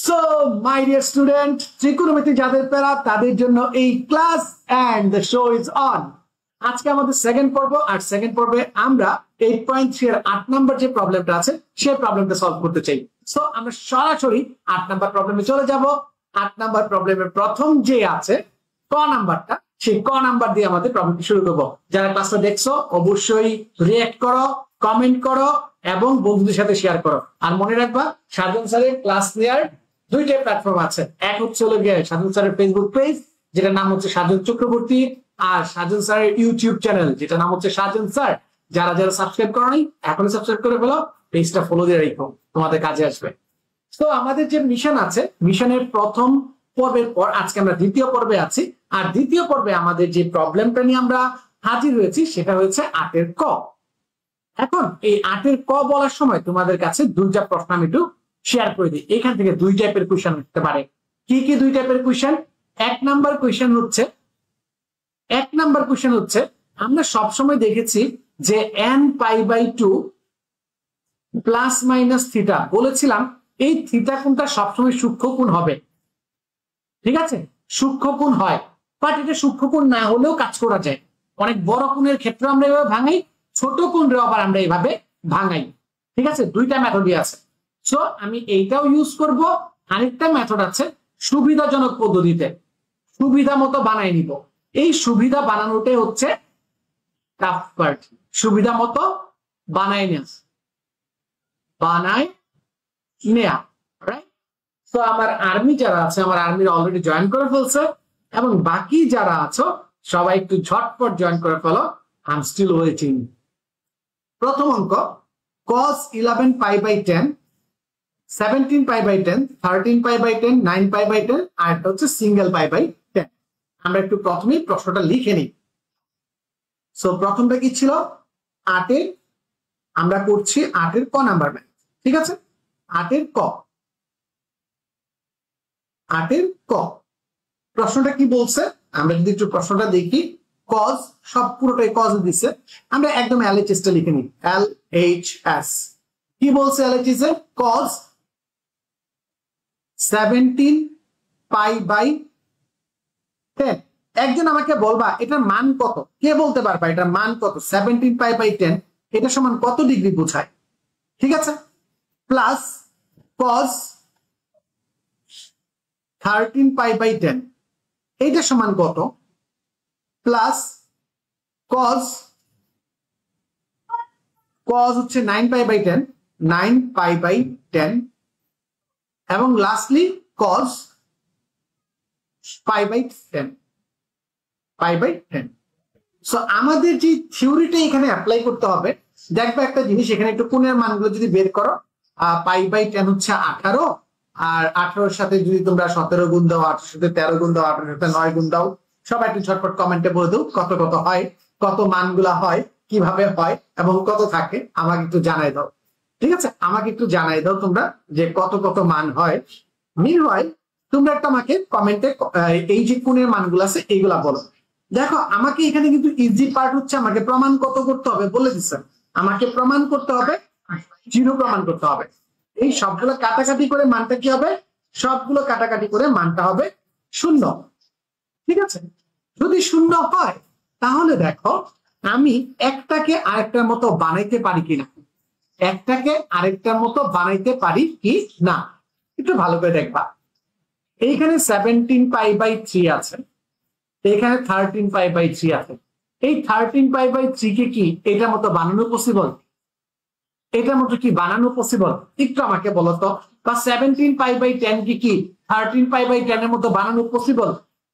So, my dear student, trigonometry যাদের প্যারা তাদের জন্য এই class and the show is on. আজকে আমাদের সেকেন্ড পর্ব আর সেকেন্ড পর্বে আমরা 8.3 এর 8 নাম্বার যে প্রবলেমটা আছে সেই প্রবলেমটা সলভ করতে চাই। সো আমরা সরাসরি 8 নাম্বার প্রবলেমে চলে যাব। 8 নাম্বার প্রবলেমের প্রথম যে আছে ক নাম্বারটা, সেই ক নাম্বার দিয়ে আমাদের প্রবলেমটি শুরু করব। যারা ক্লাসটা দেখছো অবশ্যই রিঅ্যাক্ট করো, কমেন্ট করো এবং বন্ধুদের সাথে শেয়ার করো। আর মনে রাখবা সাজন স্যারের ক্লাস নেয়ার দুইটা প্ল্যাটফর্ম আছে। এক হচ্ছে সাজন স্যারের ফেসবুক পেজ যেটা নাম হচ্ছে সাজন চক্রবর্তী, আর সাজন স্যারের ইউটিউব চ্যানেল যেটা নাম হচ্ছে সাজন স্যার। যারা যারা সাবস্ক্রাইব করো নাই এখনই সাবস্ক্রাইব করে ফেলো, পেজটা ফলো দিয়ে রাখো, তোমাদের কাজে আসবে। তো আমাদের যে মিশন আছে, মিশনের প্রথম পর্বের পর আজকে আমরা দ্বিতীয় পর্বে আছি। আর দ্বিতীয় পর্বে আমাদের যে প্রবলেমটা নিয়ে আমরা হাজির হয়েছি সেটা হচ্ছে 8 এর ক। এখন এই 8 এর ক বলার সময় তোমাদের কাছে দুইটা প্রশ্ন আমি একটু শেয়ার করে দিই। এখান থেকে দুই টাইপের কোশ্চেন হতে পারে। কি কি দুই টাইপের কোশ্চেন? এক নাম্বার কোশ্চেন হচ্ছে আমরা সবসময় দেখেছি যে n π/2 প্লাস মাইনাস থিটা বলেছিলাম, এই থিটা কোণটা সবসময় সূক্ষ্মকোণ হবে। ঠিক আছে, সূক্ষ্মকোণ হয়, বাট এটা সূক্ষ্মকোণ না হলেও কাজ করা যায়। অনেক বড় কোণের ক্ষেত্রে আমরা এভাবে ভাঙাই, ছোট কোণেও আবার আমরা এইভাবে ভাঙাই। ঠিক আছে, দুইটা মেথডই আছে। সো আমি এইটাও ইউজ করব। আরেকটা মেথড আছে সুবিধাজনক পদ্ধতিতে, সুবিধা মতো বানাই নিব। এই সুবিধা বানানোটাই হচ্ছে টাফ পার্ট। সুবিধা মতো বানাই নেয়া, রাইট? তো আমার আর্মি যারা আছে, আমার আর্মির অলরেডি জয়েন করে ফেলছে, এবং বাকি যারা আছো সবাই একটু ঝটপট জয়েন করে ফেলো। I am still waiting. প্রথম অঙ্ক cos 11 π/10, 17 π/10, 13 π/10, 9 π/10, আর এটা হচ্ছে সিঙ্গেল π/10। আমরা একটু প্রথমেই প্রশ্নটা লিখে নিই। সো প্রথমটা কি ছিল? 8 এর, আমরা করছি 8 এর ক নাম্বার ম্যাথ। ঠিক আছে, 8 এর ক। 8 এর ক প্রশ্নটা কি বলছে আমরা যদি একটু প্রশ্নটা দেখি। cos সব পুরোটাই cos দিছে, আমরা একদম LHS টা লিখে নিই। LHS কি বলছে? LHS এ cos 17 π/10। একজন আমাকে বলবা এটার মান কত? কে বলতে পারবা এটার মান কত? 17 π/10 এটা সমান কত ডিগ্রি বোঝায়? ঠিক আছে, প্লাস cos 13 π/10 এইটা সমান কত? প্লাস cos হচ্ছে 9 π/10, 9 π/10, এবং লাস্টলি cos π/10, π/10। সো আমাদের যে থিওরিটা এখানে অ্যাপ্লাই করতে হবে, দেখবে একটা জিনিস এখানে একটু কোণের মানগুলো যদি বের করো, π/10 হচ্ছে 18, আর 18 সাথে যদি তোমরা 17 গুণ দাও, 18 সাথে 13 গুণ দাও, 18 সাথে 9 গুণ দাও, সবাই একটু ঝটপট কমেন্টে বলে দাও কত কত হয়, কত মানগুলা হয়, কিভাবে হয় এবং কত থাকে আমাকে একটু জানাই দাও। ঠিক আছে, আমাকে একটু জানাই দাও তোমরা যে কত কত মান হয়। মিনওয়াইল তোমরা একটা আমাকে কমেন্টে এই যে কোণের মানগুলো আছে এইগুলা বলো। দেখো আমাকে এখানে কিন্তু ইজি পার্ট হচ্ছে আমাকে প্রমাণ কত করতে হবে বলে দিচ্ছে। আমাকে প্রমাণ করতে হবে 0 প্রমাণ করতে হবে। এই সবগুলো কাটাকাটি করে মানটা কি হবে? সবগুলো কাটাকাটি করে মানটা হবে 0। ঠিক আছে, যদি 0 হয় তাহলে দেখো আমি একটাকে আরেকটার মতো বানাইতে পারি কিনা, একটাকে আরেকটার মতো বানাইতে পারি কি না, একটু ভালো করে দেখবা। এইখানে 17 π/3 আছে, এখানে 13 π/3 আছে। এই 13 π/3 কে কি এটার মতো বানানো পসিবল? এটার মতো কি বানানো পসিবল? একটু আমাকে বলো তো। বা 17 π/10 কি 13 π/10 এর মতো বানানো পসিবল?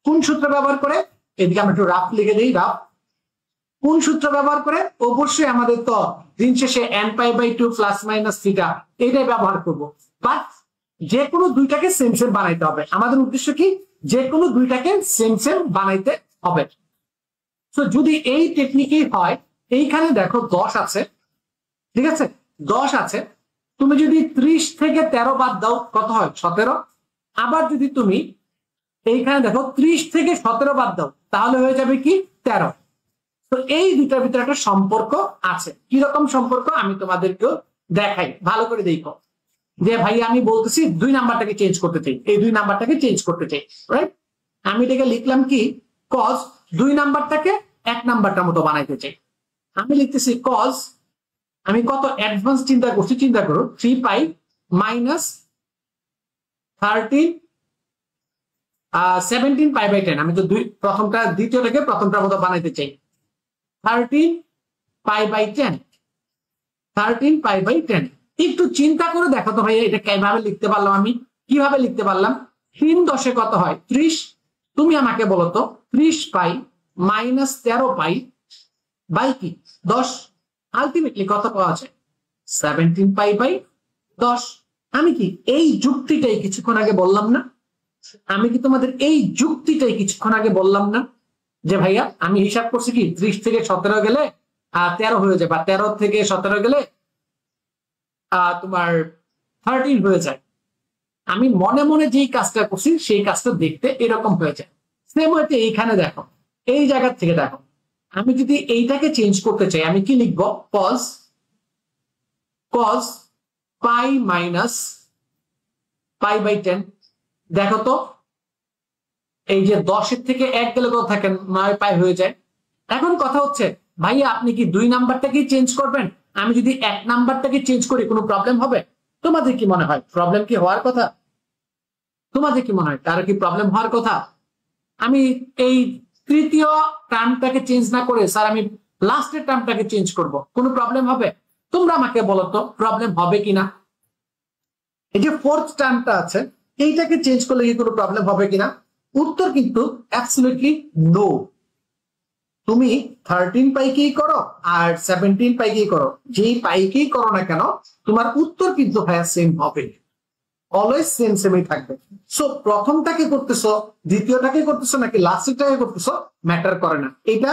কোন সূত্র ব্যবহার করে? এদিকে আমরা একটু রাফ লিখে দিই। রাফ কোন সূত্র ব্যবহার করে? অবশ্যই আমাদের তো দিন শেষে n π/2 প্লাস মাইনাস থিটা এটাই ব্যবহার করব। বাট যে কোনো দুইটাকে সেম সেম বানাইতে হবে। আমাদের উদ্দেশ্য কি? যে কোনো দুইটাকে সেম সেম বানাইতে হবে। তো যদি এই টেকনিকই হয়, এইখানে দেখো 10 আছে। ঠিক আছে, 10 আছে। তুমি যদি 30 থেকে 13 বাদ দাও কত হয়? 17। আবার যদি তুমি এইখানে দেখো 30 থেকে 17 বাদ দাও তাহলে হয়ে যাবে কি 13। তো এই দুটার ভিতরে একটা সম্পর্ক আছে। কিরকম সম্পর্ক আমি তোমাদেরকেও দেখাই, ভালো করে দেখো। যে ভাই আমি বলতেছি 2 নাম্বারটাকে চেঞ্জ করতে চাই, এই 2 নাম্বারটাকে চেঞ্জ করতে চাই, রাইট? আমি এটাকে লিখলাম কি cos 2 নাম্বারটাকে 1 নাম্বারটার মতো বানাইতে চাই। আমি লিখতেছি cos, আমি কত অ্যাডভান্স চিন্তা করছি, চিন্তা করো 3 পাই মাইনাস 13 17 পাই বাই 10। আমি তো প্রথমটা দ্বিতীয়টাকে প্রথমটার মতো বানাইতে চাই। 13 পাই বাই 10, 13 পাই বাই 10। একটু চিন্তা করে দেখো তো ভাইয়া এটা কিভাবে লিখতে পারলাম, আমি কিভাবে লিখতে পারলাম? 3 10 কত হয়? 30। তুমি আমাকে বলো তো 30 পাই মাইনাস 13 পাই বাই কি 10, আলটিমেটলি কত পাওয়া যায়? 17 পাই বাই 10। আমি কি এই যুক্তিটাই কিছুক্ষণ আগে বললাম না? আমি কি তোমাদের এই যুক্তিটাই কিছুক্ষণ আগে বললাম না যে ভাইয়া আমি হিসাব করছি কি 30 থেকে 17 গেলে 13 হয়ে যায়, বা 13 থেকে 17 গেলে তোমার 13 হয়ে যায়। আমি মনে মনে যেই কাজটা করছি সেই কাজটা দেখতে এরকম হয়ে যায়। সেম ওয়েতে এইখানে দেখো, এই জায়গা থেকে দেখো, আমি যদি এইটাকে চেঞ্জ করতে চাই আমি কি লিখবো? cos pi minus pi by 10। দেখো তো এই যে 10 এর থেকে 1 গেলে কত থাকে? 9 পাই হয়ে যায়। এখন কথা হচ্ছে ভাইয়া আপনি কি 2 নাম্বারটাকে চেঞ্জ করবেন? আমি যদি 1 নাম্বারটাকে চেঞ্জ করি কোনো প্রবলেম হবে? তোমাদের কি মনে হয় প্রবলেম কি হওয়ার কথা? তোমাদের কি মনে হয় তার কি প্রবলেম হওয়ার কথা? আমি এই তৃতীয় টার্মটাকে চেঞ্জ না করে স্যার আমি লাস্টের টার্মটাকে চেঞ্জ করব, কোনো প্রবলেম হবে? তোমরা আমাকে বলো তো প্রবলেম হবে কিনা? এই যে ফোর্থ টার্মটা আছে এইটাকে চেঞ্জ করলে কি কোনো প্রবলেম হবে কিনা? উত্তর কিন্তু অ্যাবসলিউটলি নো। তুমি 13 পাইকেই করো আর 17 পাইকেই করো, যেই পাইকেই করো না কেন তোমার উত্তর কিন্তু ভাইয়া সেম হবে, অলওয়েজ সেম সেমই থাকবে। সো প্রথমটাকে করতেছো, দ্বিতীয়টাকে করতেছো নাকি লাস্টেরটাকে করতেছো ম্যাটার করে না। এটা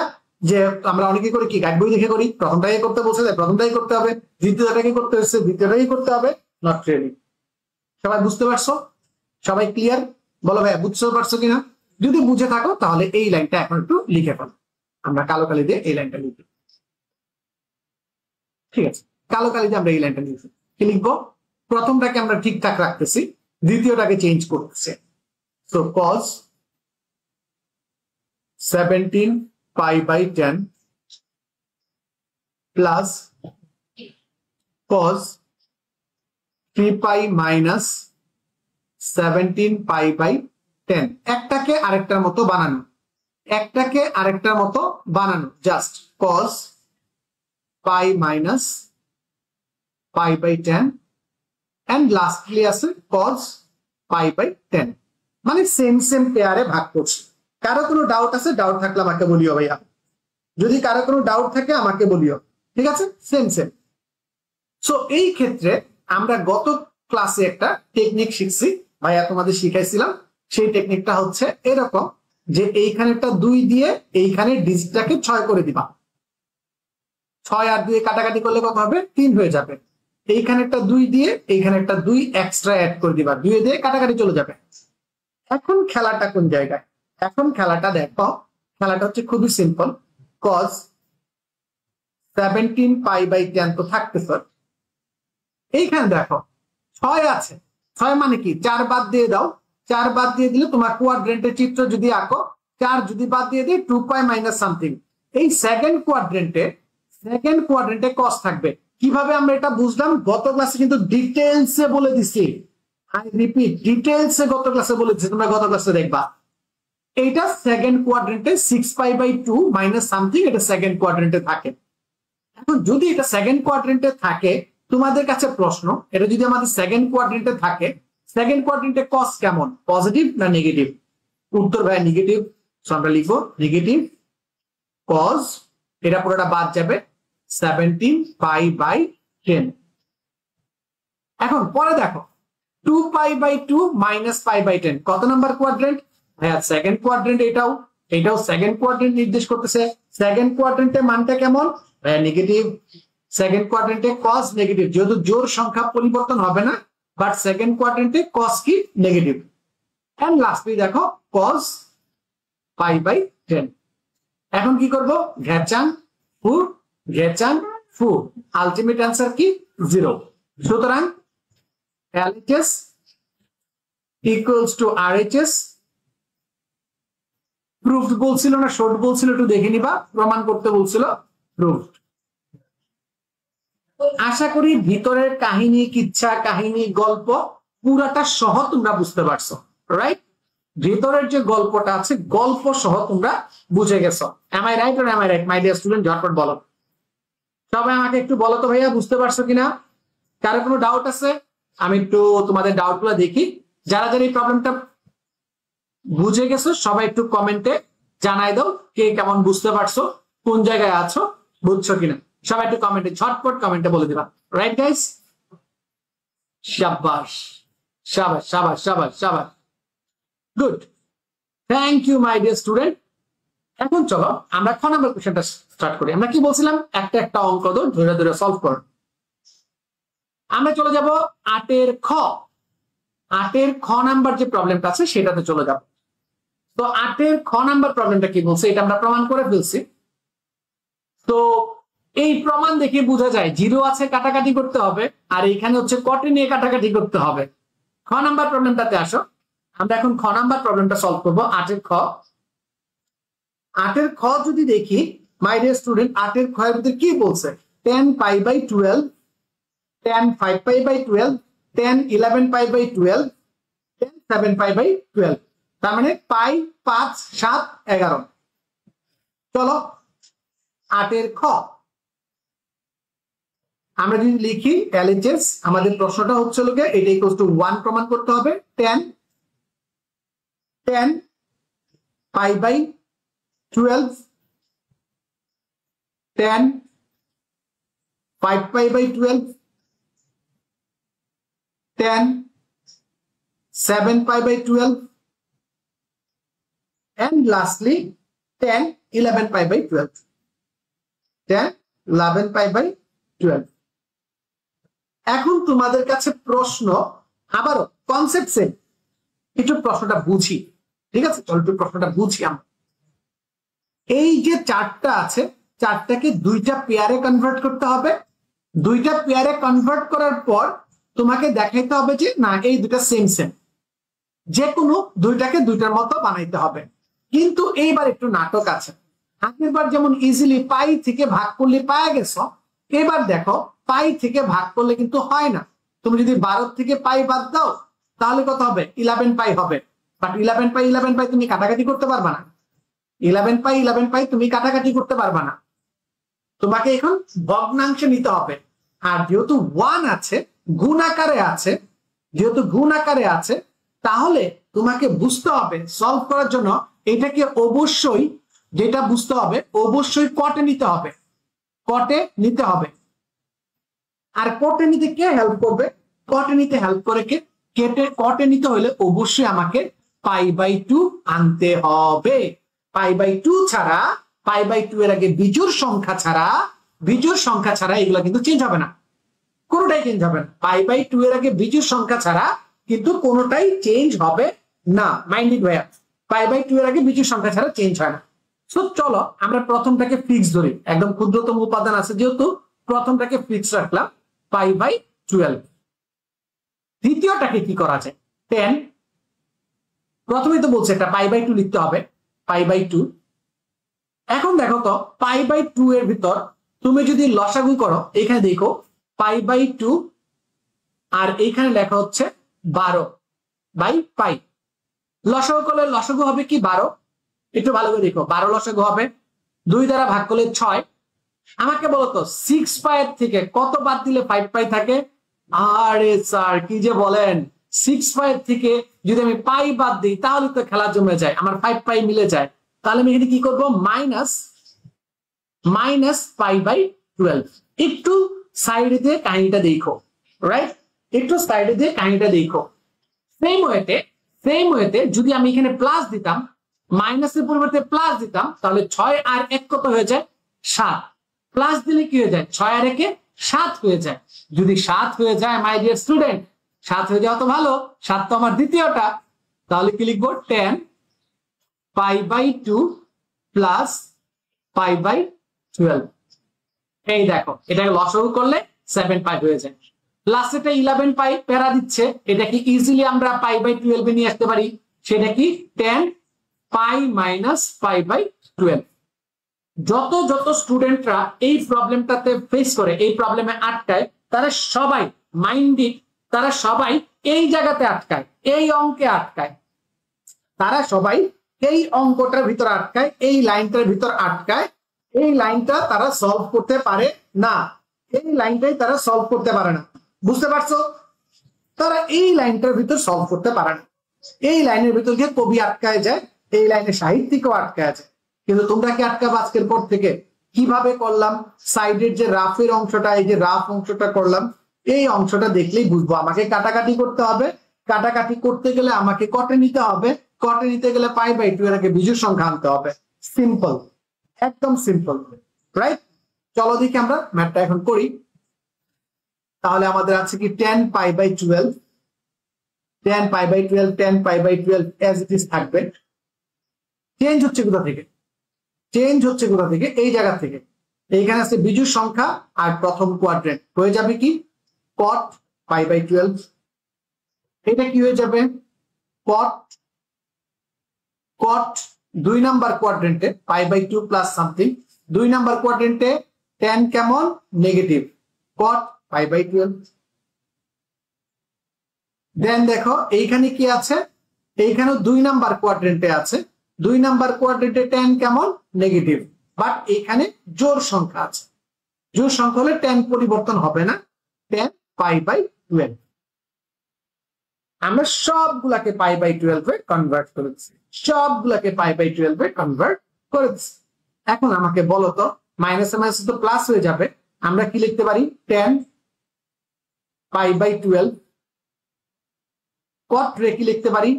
যে আমরা অনেকে করি কি গাইড বই দেখে করি, প্রথমটাকে করতে বলছে প্রথমটাই করতে হবে, দ্বিতীয়টাকে করতে হচ্ছে দ্বিতীয়টাকে করতে হবে, নট রিয়েলি। সবাই বুঝতে পারছো? সবাই ক্লিয়ার? বলো ভাইয়া বুঝতে পারছো কিনা? যদি বুঝে থাকো তাহলে এই লাইনটা এখন একটু লিখে ফেলো। আমরা কালো কালি দিয়ে এই লাইনটা লিখি, ঠিক আছে? কালো কালি দিয়ে আমরা এই লাইনটা লিখি। কি লিখবো? প্রথমটাকে আমরা ঠিকঠাক রাখতেছি, দ্বিতীয়টাকে চেঞ্জ করতেছি। So cos 17 pi by 10 plus cos 3 pi minus 17 pi by 10। একটাকে আরেকটার মতো বানানো, একটাকে আরেকটার মতো বানানো, just cos pi minus pi by 10 and lastly আছে cos পাই বাই 10। মানে সেম সেম পেয়ারে ভাগ করছি। কারো কোনো ডাউট আছে? ডাউট থাকলে আমাকে বলিও ভাইয়া, যদি কারো কোনো ডাউট থাকে আমাকে বলিও, ঠিক আছে? Same same. সো এই ক্ষেত্রে আমরা গত ক্লাসে একটা টেকনিক শিখছি, ভাইয়া তোমাদের শিখাইছিলাম। সেই টেকনিকটা হচ্ছে এরকম যে এইখানেটা 2 দিয়ে এইখানে ডিজিটটাকে 6 করে দিবা। 6 আর 2 কাটাকাটি করলে কত হবে? 3 হয়ে যাবে। এইখানে একটা 2 দিয়ে এইখানে একটা 2 এক্সট্রা অ্যাড করে দিবা, 2 দিয়ে কাটাকাটি চলে যাবে। এখন খেলাটা কোন জায়গায়? এখন খেলাটা দেখো, খেলাটা হচ্ছে খুবই সিম্পল। cos 17 পাই বাই 10 তো থাকতেছে, এইখানে দেখো 6 আছে, 6 মানে কি 4 বাদ দিয়ে দাও, 4 বাদ দিয়ে দিলে তোমার কোয়াড্রেন্টের চিত্র যদি আঁকো, 4 যদি বাদ দিয়ে দিই 2 পাই মাইনাস সামথিং। এই সেকেন্ড কোয়াড্রেন্টে cos থাকবে। কিভাবে আমরা এটা বুঝলাম? গত ক্লাসে কিন্তু ডিটেইলসে বলে দিছি, আই রিপিট ডিটেইলসে গত ক্লাসে বলে দিছি, তোমরা গত ক্লাসে দেখবা। এইটা সেকেন্ড কোয়াড্রেন্টে 6 পাই বাই 2 মাইনাস সামথিং, এটা সেকেন্ড কোয়াড্রেন্টে থাকে। এখন যদি এটা সেকেন্ড কোয়াড্রেন্টে থাকে, তোমাদের কাছে প্রশ্ন, এটা যদি আমাদের সেকেন্ড কোয়াড্রেন্টে থাকে, সেকেন্ড কোয়াড্রেন্টে cos কেমন, পজিটিভ না নেগেটিভ? উত্তর ভাই নেগেটিভ। সো আমরা লিখবো নেগেটিভ cos, এটা পুরোটা বাদ যাবে, 17 পাই বাই 10। এখন পরে দেখো 2 pi by 2 minus pi by 10 কত নাম্বার কোয়াড্রেন্ট? ভাইয়া সেকেন্ড কোয়াড্রেন্ট। এটাও সেকেন্ড কোয়াড্রেন্ট নির্দেশ করতেছে। সেকেন্ড কোয়াড্রেন্টে মানটা কেমন? ভাইয়া নেগেটিভ। সেকেন্ড কোয়াড্রেন্টে cos নেগেটিভ, যেহেতু জোড় সংখ্যা পরিবর্তন হবে না, বাট সেকেন্ড কোয়াড্রেন্টে cos কি নেগেটিভ। এন্ড লাস্টলি দেখো cos পাই বাই 10। এখন কি করব? ঘেচান ফু, আলটিমেট অ্যান্সার কি? 0। সুতরাং LHS equals to RHS proofed বলছিল না শর্ট বলছিল একটু দেখে নিবা প্রমাণ করতে বলছিল প্রুফড আশা করি ভিতরের কাহিনী কিচ্ছা কাহিনী গল্প পুরাটা সহ তোমরা বুঝতে পারছো রাইট ভিতরের যে গল্পটা আছে গল্প সহ তোমরা বুঝে গেছো am I right or am I right my dear student ঝটপট বলো সবাই আমাকে একটু বলো তো ভাইয়া বুঝতে পারছো কিনা কারো কোনো ডাউট আছে আমি একটু তোমাদের ডাউটগুলো দেখি যারা যারা এই প্রবলেমটা বুঝে গেছো সবাই একটু কমেন্টে জানাই দাও কে কেমন বুঝতে পারছো কোন জায়গায় আছো বুঝছো কিনা সবাই একটু কমেন্টে ঝটপট কমেন্টে বলে দিবা রাইট গাইস শাবাশ শাবাশ শাবাশ শাবাশ শাবাশ good thank you my dear student এখন চলো আমরা খ নাম্বার কোশ্চেনটা স্টার্ট করি আমরা কি বলছিলাম একটা একটা অঙ্ক ধরে ধরে সলভ করো আমরা চলে যাব 8 এর খ 8 এর খ নাম্বার যে প্রবলেমটা আছে সেটাতে চলে যাব তো 8 এর খ নাম্বার প্রবলেমটা কি বলছে এটা আমরা প্রমাণ করে ফেলছি তো এই প্রমাণ দেখে বোঝা যায় জিরো আছে কাটাকাটি করতে হবে আর এখানে হচ্ছে কটে নিয়ে কাটাকাটি করতে হবে খ নাম্বার প্রবলেমটাতে আসো আমরা এখন খ নাম্বার প্রবলেমটা সলভ করব 8 এর খ 8 এর খ যদি দেখি মাই ডিয়ার স্টুডেন্ট 8 এর খ এর ভিতরে কি বলছে 10 pi by 12 10 5 pi by 12 10 11 pi by 12 10 7 pi by 12 তার মানে পাই 5 7 11 চলো 8 এর খ আমরা যদি লিখি LHS আমাদের প্রশ্নটা হচ্ছে লোকে এটা ইকুয়ালস টু 1 প্রমাণ করতে হবে 10 pi by 12 10 5 pi by 12 10 7 pi by 12 and lastly 10 11 pi by 12 10 11 pi by 12 এখন তোমাদের কাছে প্রশ্ন আবারও কনসেপ্ট সেম একটু প্রশ্নটা বুঝি ঠিক আছে চলো একটু প্রশ্নটা বুঝি আমরা এই যে চারটা আছে চারটাকে দুইটা পেয়ারে কনভার্ট করতে হবে দুইটা পেয়ারে কনভার্ট করার পর তোমাকে দেখাইতে হবে যে না এই দুটা সেম সেম যে কোনো দুইটাকে দুইটার মতো বানাইতে হবে কিন্তু এইবার একটু নাটক আছে আগেরবার যেমন ইজিলি পাই থেকে ভাগ করলে পাওয়া গেছো এবার দেখো পাই থেকে ভাগ করলে কিন্তু হয় না তুমি যদি 12 থেকে পাই বাদ দাও তাহলে কত হবে 11 পাই হবে বাট 11 পাই তুমি কাটাকাটি করতে পারবা না 11 পাই তুমি কাটাকাটি করতে পারবা না তোমাকে এখন ভগ্নাংশে নিতে হবে আর যেহেতু 1 আছে গুণ আকারে আছে তাহলে তোমাকে বুঝতে হবে সলভ করার জন্য এটাকে অবশ্যই যেটা বুঝতে হবে অবশ্যই কটে নিতে হবে আর কটে নিতে কে হেল্প করবে কটে নিতে হেল্প করে কে কটে নিতে হলে অবশ্যই আমাকে পাই বাই 2 আনতে হবে পাই বাই 2 ছাড়া পাই বাই 2 এর আগে বিজোড় সংখ্যা ছাড়া এগুলো কিন্তু চেঞ্জ হবে না কোনটাই চেঞ্জ হবে না পাই বাই 2 এর আগে বিজোড় সংখ্যা ছাড়া কিন্তু কোনটাই চেঞ্জ হবে না মাইন্ড ইট ভাইয়া পাই বাই 2 এর আগে বিজোড় সংখ্যা ছাড়া চেঞ্জ হয় না সো চলো আমরা প্রথমটাকে ফিক্স ধরি একদম ক্ষুদ্রতম উপাদান আছে যেহেতু প্রথমটাকে ফিক্স রাখলাম পাই বাই 12 দ্বিতীয়টাকে কি করা যায় 10 প্রথমেই তো বলছে এটা পাই বাই 2 লিখতে হবে পাই বাই 2 এখন দেখো তো পাই বাই 2 এর ভিতর তুমি যদি লসাগু করো এখানে দেখো পাই বাই 2 আর এইখানে লেখা হচ্ছে 12 বাই পাই লসাগু করলে লসাগু হবে কি 12 একটু ভালো করে দেখো 12 লসাগু হবে 2 দ্বারা ভাগ করলে 6 আমাকে বলো তো 6 পাই থেকে কত বাদ দিলে 5 পাই থাকে আরে স্যার কি যে বলেন 6 পাই থেকে যদি আমি পাই বাদ দিই তাহলে তো খেলা জমে যায় আমার 5 পাই মিলে যায় তাহলে আমি এখানে কি করব মাইনাস পাই বাই 12 একটু সাইডে দিয়ে কাহিনীটা দেখো রাইট একটু সাইডে দিয়ে কাহিনীটা দেখো সেম ওয়েতে যদি আমি এখানে প্লাস দিতাম মাইনাসের পরিবর্তে প্লাস দিতাম তাহলে 6 আর 1 কত হয়ে যায় 7 প্লাস দিলে কি হয়ে যায় 6 আর 1 7 হয়ে যায় যদি 7 হয়ে যায় মাই ডিয়ার স্টুডেন্ট 7 হয়ে যাওয়া তো ভালো 7 তো আমার দ্বিতীয়টা তাহলে কি লিখবো 10 pi by 2 plus pi by 12 এই দেখো এটাকে লসাগু করলে 7 পাই হয়ে যায় লাস্টেটা 11 পাই প্যারা দিচ্ছে, এটা কি ইজিলি আমরা পাই বাই 12 এ নিয়ে আসতে পারি, সেটা কি 10 পাই মাইনাস পাই বাই 12। যত যত স্টুডেন্টরা এই প্রবলেমটাতে ফেস করে, এই প্রবলেমে আটকায়, তারা সবাই মাইন্ডেড, তারা সবাই এই জায়গাতে আটকায়, এই অঙ্কে আটকায়, তারা সবাই এই অঙ্কটার ভিতর আটকায়, এই লাইনটার ভিতর আটকায়। এই লাইনটা তারা সলভ করতে পারে না, এই লাইনটাই তারা সলভ করতে পারে না। বুঝতে পারছো? তারা এই লাইনটার ভিতর সলভ করতে পারে না, এই লাইনের ভিতর গিয়ে কবি আটকায় যায়, এই লাইনে সাহিত্যিকও আটকায় যায়। কিন্তু তোমরা কি আটকাবে আজকের পর থেকে? কিভাবে করলাম? সাইডের যে রাফের অংশটা, এই যে রাফ অংশটা করলাম, এই অংশটা দেখলেই বুঝবো আমাকে কাটাকাটি করতে হবে। কাটাকাটি করতে গেলে আমাকে কটে নিতে হবে, কটে নিতে গেলে পাই বাই 2 এর আগে বিজোড় সংখ্যা আনতে হবে। সিম্পল, একদম সিম্পল, রাইট? চলো দেখি আমরা ম্যাথটা এখন করি। তাহলে আমাদের আছে কি 10 pi by 12, 10 pi by 12, 10 pi by 12 as it is থাকবে। চেঞ্জ হচ্ছে কোথা থেকে? চেঞ্জ হচ্ছে কোথা থেকে? এই জায়গা থেকে। এইখানে আছে বিজোড় সংখ্যা আর প্রথম কোয়াড্রেন্ট, হয়ে যাবে কি cot পাই বাই 12। এটা কি হয়ে যাবে cot 2 নাম্বার কোয়াড্রেন্টে pi by 2 plus something, 2 number কোয়াড্রেন্টে 10 কেমন negative, cot pi by 12। Then দেখো এইখানে কি আছে, এইখানেও 2 নাম্বার কোয়াড্রেন্টে আছে, 2 নাম্বার কোয়াড্রেন্টে 10 কেমন নেগেটিভ, বাট এখানে জোড় সংখ্যা আছে। জোড় সংখ্যা হলে 10 পরিবর্তন হবে না, 10 পাই বাই 12। আমরা সবগুলাকে পাই বাই 12 এ কনভার্ট করেছি, সবগুলাকে পাই বাই 12 এ কনভার্ট করেছি। এখন আমাকে বলো তো, মাইনাস মাইনাস তো প্লাস হয়ে যাবে, আমরা কি লিখতে পারি 10 পাই বাই 12, কট রে কি লিখতে পারি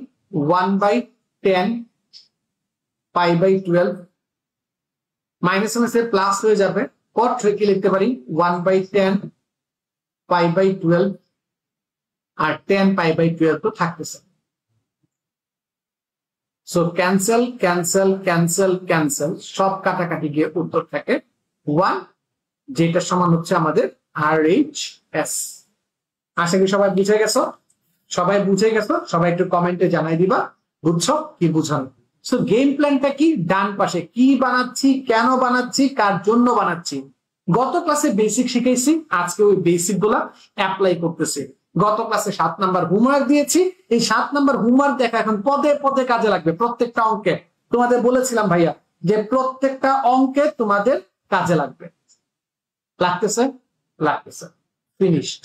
1 by 10 pi by 12, minus minus plus হয়ে যাবে, কট রে কি লিখতে পারি 1 বাই 10 পাই বাই 12, আর 10 পাই বাই 12 তো থাকতেছে। So cancel cancel cancel cancel, সব কাটাকাটি গিয়ে উত্তর থাকে 1, যেটা সমান হচ্ছে আমাদের RHS। আশা করি সবাই বুঝে গেছো? সবাই বুঝে গেছো? সবাই একটু কমেন্টে জানাই দিবা বুঝছো কি বুঝানো। সো গেম প্ল্যানটা কি? ডান পাশে কি বানাচ্ছি, কেন বানাচ্ছি, কার জন্য বানাচ্ছি। গত ক্লাসে বেসিক শিখেছি, আজকে ওই বেসিক গুলা অ্যাপ্লাই করতেছি। গত ক্লাসে 7 নাম্বার হোমওয়ার্ক দিয়েছি, এই 7 নাম্বার হোমওয়ার্ক দেখা এখন পদে পদে কাজে লাগবে। প্রত্যেকটা অঙ্কে তোমাদের বলেছিলাম ভাইয়া যে প্রত্যেকটা অঙ্কে তোমাদের কাজে লাগবে। লাগতেছে? লাগতেছে। ফিনিশড।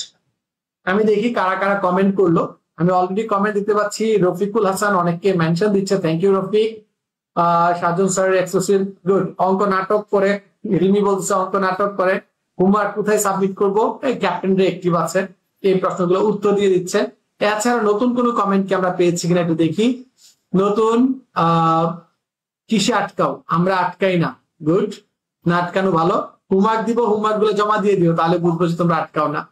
আমি দেখি কারা কারা কমেন্ট করলো। আমি অলরেডি কমেন্ট দিতে পাচ্ছি। রফিকুল হাসান অনেককে মেনশন দিচ্ছে, থ্যাংক ইউ রফিক। সাজন স্যারের এক্সেসিভ গুড। অঙ্ক নাটক করে, রিমি বলছে অঙ্ক নাটক করে। হোমওয়ার্ক কোথায় সাবমিট করবো? এই ক্যাপ্টেন রে অ্যাক্টিভ আছে, এই প্রশ্নগুলো উত্তর দিয়ে দিচ্ছে। এছাড়া নতুন কোনো কমেন্ট কি আমরা পেয়েছি কিনা একটু দেখি। নতুন কিসে আটকাও? আমরা আটকাই না। গুড, না আটকানো ভালো। হোমওয়ার্ক দিব, হোমওয়ার্ক গুলো জমা দিয়ে দিও, তাহলে বুঝবো যে তোমরা আটকাও না।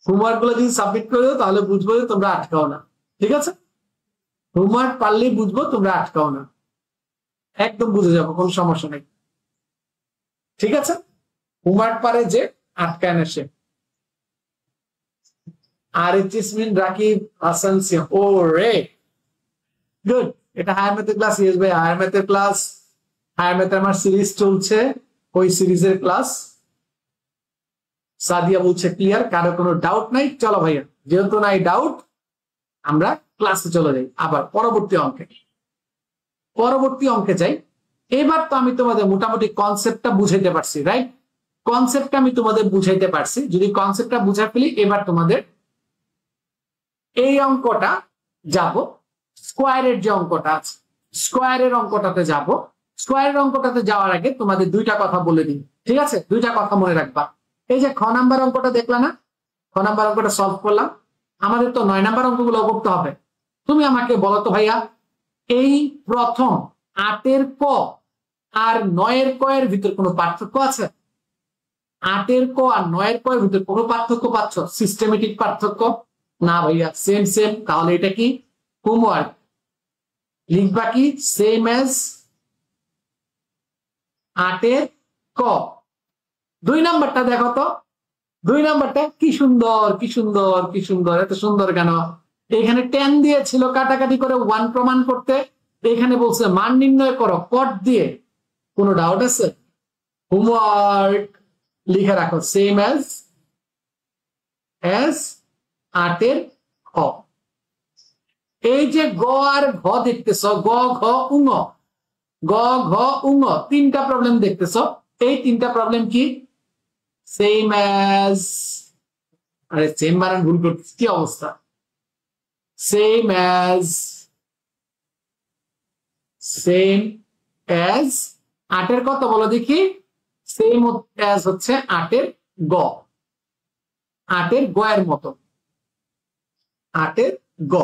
হোমওয়ার্ক গুলো যদি সাবমিট করে দাও তাহলে বুঝবো যে তোমরা আটকাও না। ঠিক আছে? হোমওয়ার্ক পারলেই বুঝবো তোমরা আটকাও না, একদম বুঝে যাবো, কোনো সমস্যা নেই। ঠিক আছে? হোমওয়ার্ক পারে যে আটকায় না সে। RHS মিন রাকিব হাসান সিং। ও রে, গুড। এটা হায়ার ম্যাথের ক্লাস। ইয়েস ভাই, হায়ার ম্যাথের ক্লাস। হায়ার ম্যাথের আমার সিরিজ চলছে, ওই সিরিজের ক্লাস। সাদিয়া বলছে ক্লিয়ার, কারো কোনো ডাউট নাই? চলো ভাইয়া, যেহেতু নাই ডাউট, আমরা ক্লাসে চলে যাই আবার পরবর্তী অঙ্কে। পরবর্তী অঙ্কে যাই। এবার তো আমি তোমাদের মোটামুটি কনসেপ্টটা বুঝাইতে পারছি, রাইট? কনসেপ্টটা আমি তোমাদের বুঝাইতে পারছি। যদি কনসেপ্টটা বুঝা ফেলি, এবার তোমাদের এই অঙ্কটা যাব, স্কোয়ারের যে অঙ্কটা আছে, স্কোয়ারের অঙ্কটাতে যাব। স্কোয়ারের অঙ্কটাতে যাওয়ার আগে তোমাদের দুইটা কথা বলে দিই, ঠিক আছে? দুইটা কথা মনে রাখবা। এই যে খ নাম্বার অঙ্কটা দেখলা না, খ নাম্বার অঙ্কটা সলভ করলাম, আমাদের তো 9 নাম্বার অঙ্কগুলো করতে হবে। তুমি আমাকে বলো তো ভাইয়া, এই প্রথম 8 ক আর 9 ক এর ভিতর কোনো পার্থক্য আছে? 8 ক আর 9 ক এর ভিতর কোনো পার্থক্য পাচ্ছ? সিস্টেমেটিক পার্থক্য? না ভাইয়া, সেম সেম। তাহলে এটা কি হোমওয়ার্ক? লিখবা কি সেম এজ 8 ক। 2 নাম্বারটা দেখো তো, 2 নাম্বারটা কি সুন্দর কি সুন্দর কি সুন্দর, এত সুন্দর কেন? এখানে 10 দিয়েছিল কাটাকাটি করে 1 প্রমাণ করতে, এখানে বলছে মান নির্ণয় করো কট দিয়ে। কোনো ডাউট আছে? হোমওয়ার্ক লিখে রাখো সেম অ্যাজ 8 এর খ। এই যে গ আর ঘ দেখতেছ, গ ঘ উঙ, গ ঘ উঙ, 3টা প্রবলেম দেখতেছ। এই 3টা প্রবলেম কি? সেম অ্যাজ, আরে সেম বানান ভুল করতেছি, কি অবস্থা? সেম অ্যাজ 8 এর কত বলো দেখি? সেম অ্যাজ হচ্ছে 8 এর গ, 8 এর গ এর মতো, 8 এর গ।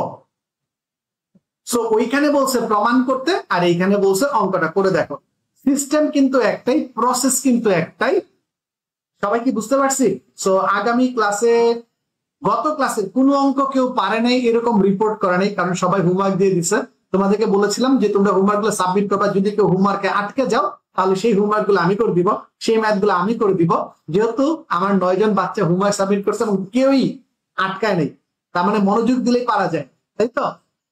সো ওইখানে বলছে প্রমাণ করতে, আর এইখানে বলছে অঙ্কটা করে দেখো। সিস্টেম কিন্তু একটাই, প্রসেস কিন্তু একটাই। সবাই কি বুঝতে পারছি? সো আগামী ক্লাসে, গত ক্লাসের কোনো অঙ্ক কেউ পারে নাই এরকম রিপোর্ট করা নেই, কারণ সবাই হোমওয়ার্ক দিয়ে দিছে। তোমাদেরকে বলেছিলাম যে তোমরা হোমওয়ার্ক গুলো সাবমিট করবা, যদি কেউ হোমওয়ার্কে আটকে যাও তাহলে সেই হোমওয়ার্ক গুলো আমি করে দিব, সেই ম্যাথ গুলো আমি করে দিব। যেহেতু আমার 9 জন বাচ্চা হোমওয়ার্ক সাবমিট করছে এবং কেউই আটকায় নেই, তার মানে মনোযোগ দিলেই পারা যায়, তাই তো?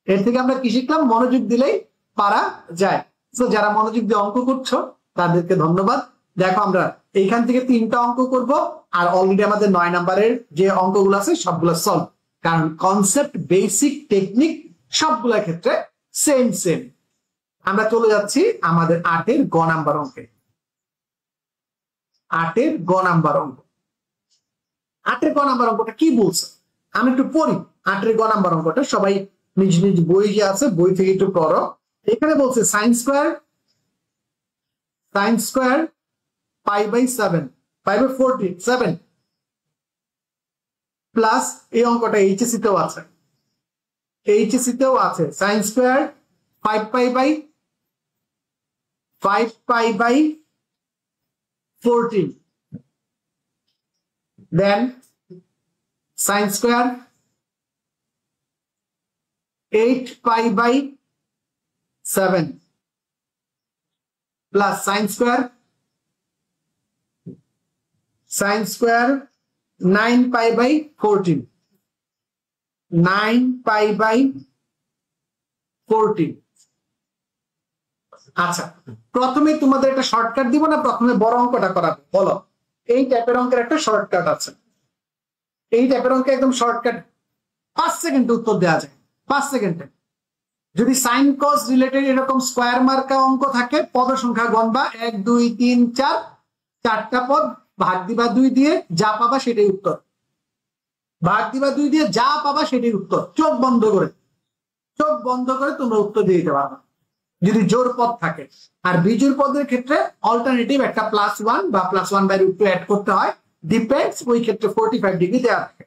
এর থেকে আমরা কি শিখলাম? মনোযোগ দিলেই পারা যায়। তো যারা মনোযোগ দিয়ে অঙ্ক করছো তাদেরকে ধন্যবাদ। দেখো আমরা এইখান থেকে 3টা অঙ্ক করব, আর অলরেডি আমাদের 9 নাম্বারের যে অঙ্কগুলো আছে সবগুলো সলভ, কারণ কনসেপ্ট, বেসিক, টেকনিক সবগুলোর ক্ষেত্রে সেম সেম। আমরা চলে যাচ্ছি আমাদের 8 এর গ নাম্বার অঙ্কে। 8 এর গ নাম্বার অঙ্ক, 8 এর গ নাম্বার অঙ্কটা কি বলছে আমি একটু পড়ি। 8 এর গ নাম্বার অঙ্কটা সবাই নিজ নিজ বই যে আছে বই থেকে একটু পড়ো। এখানে বলছে sin square pi by 7, pi by 47 plus এই অঙ্কটা এইচএসসি তেও আছে, এইচএসসি তেও আছে sin square 5 pi by 14, then sin square 8 pi by 7 plus sin square 9 pi by 14, 9 pi by 14। আচ্ছা, প্রথমে তোমাদের একটা শর্টকাট দিব না, প্রথমে বড় অঙ্কটা করাবো? বলো, এই টাইপের অঙ্কের একটা শর্টকাট আছে। এই টাইপের অঙ্কে একদম শর্টকাট 5 সেকেন্ডে উত্তর দেওয়া যায়, 5 সেকেন্ডে। যদি সাইন কস রিলেটেড এরকম স্কয়ার মার্কা অঙ্ক থাকে, পদ সংখ্যা গণবা 1 2 3 4, 4টা পদ, ভাগ দিবা 2 দিয়ে, যা পাবা সেটাই উত্তর। ভাগ দিবা 2 দিয়ে, যা পাবা সেটাই উত্তর। চোখ বন্ধ করে তোমরা উত্তর দিয়ে দিতে পারবা যদি জোর পদ থাকে। আর বিজোড় পদের ক্ষেত্রে অল্টারনেটিভ একটা +1 বা +1/√2 অ্যাড করতে হয়, ডিপেন্ডস। ওই ক্ষেত্রে 45 ডিগ্রি দেওয়া থাকে,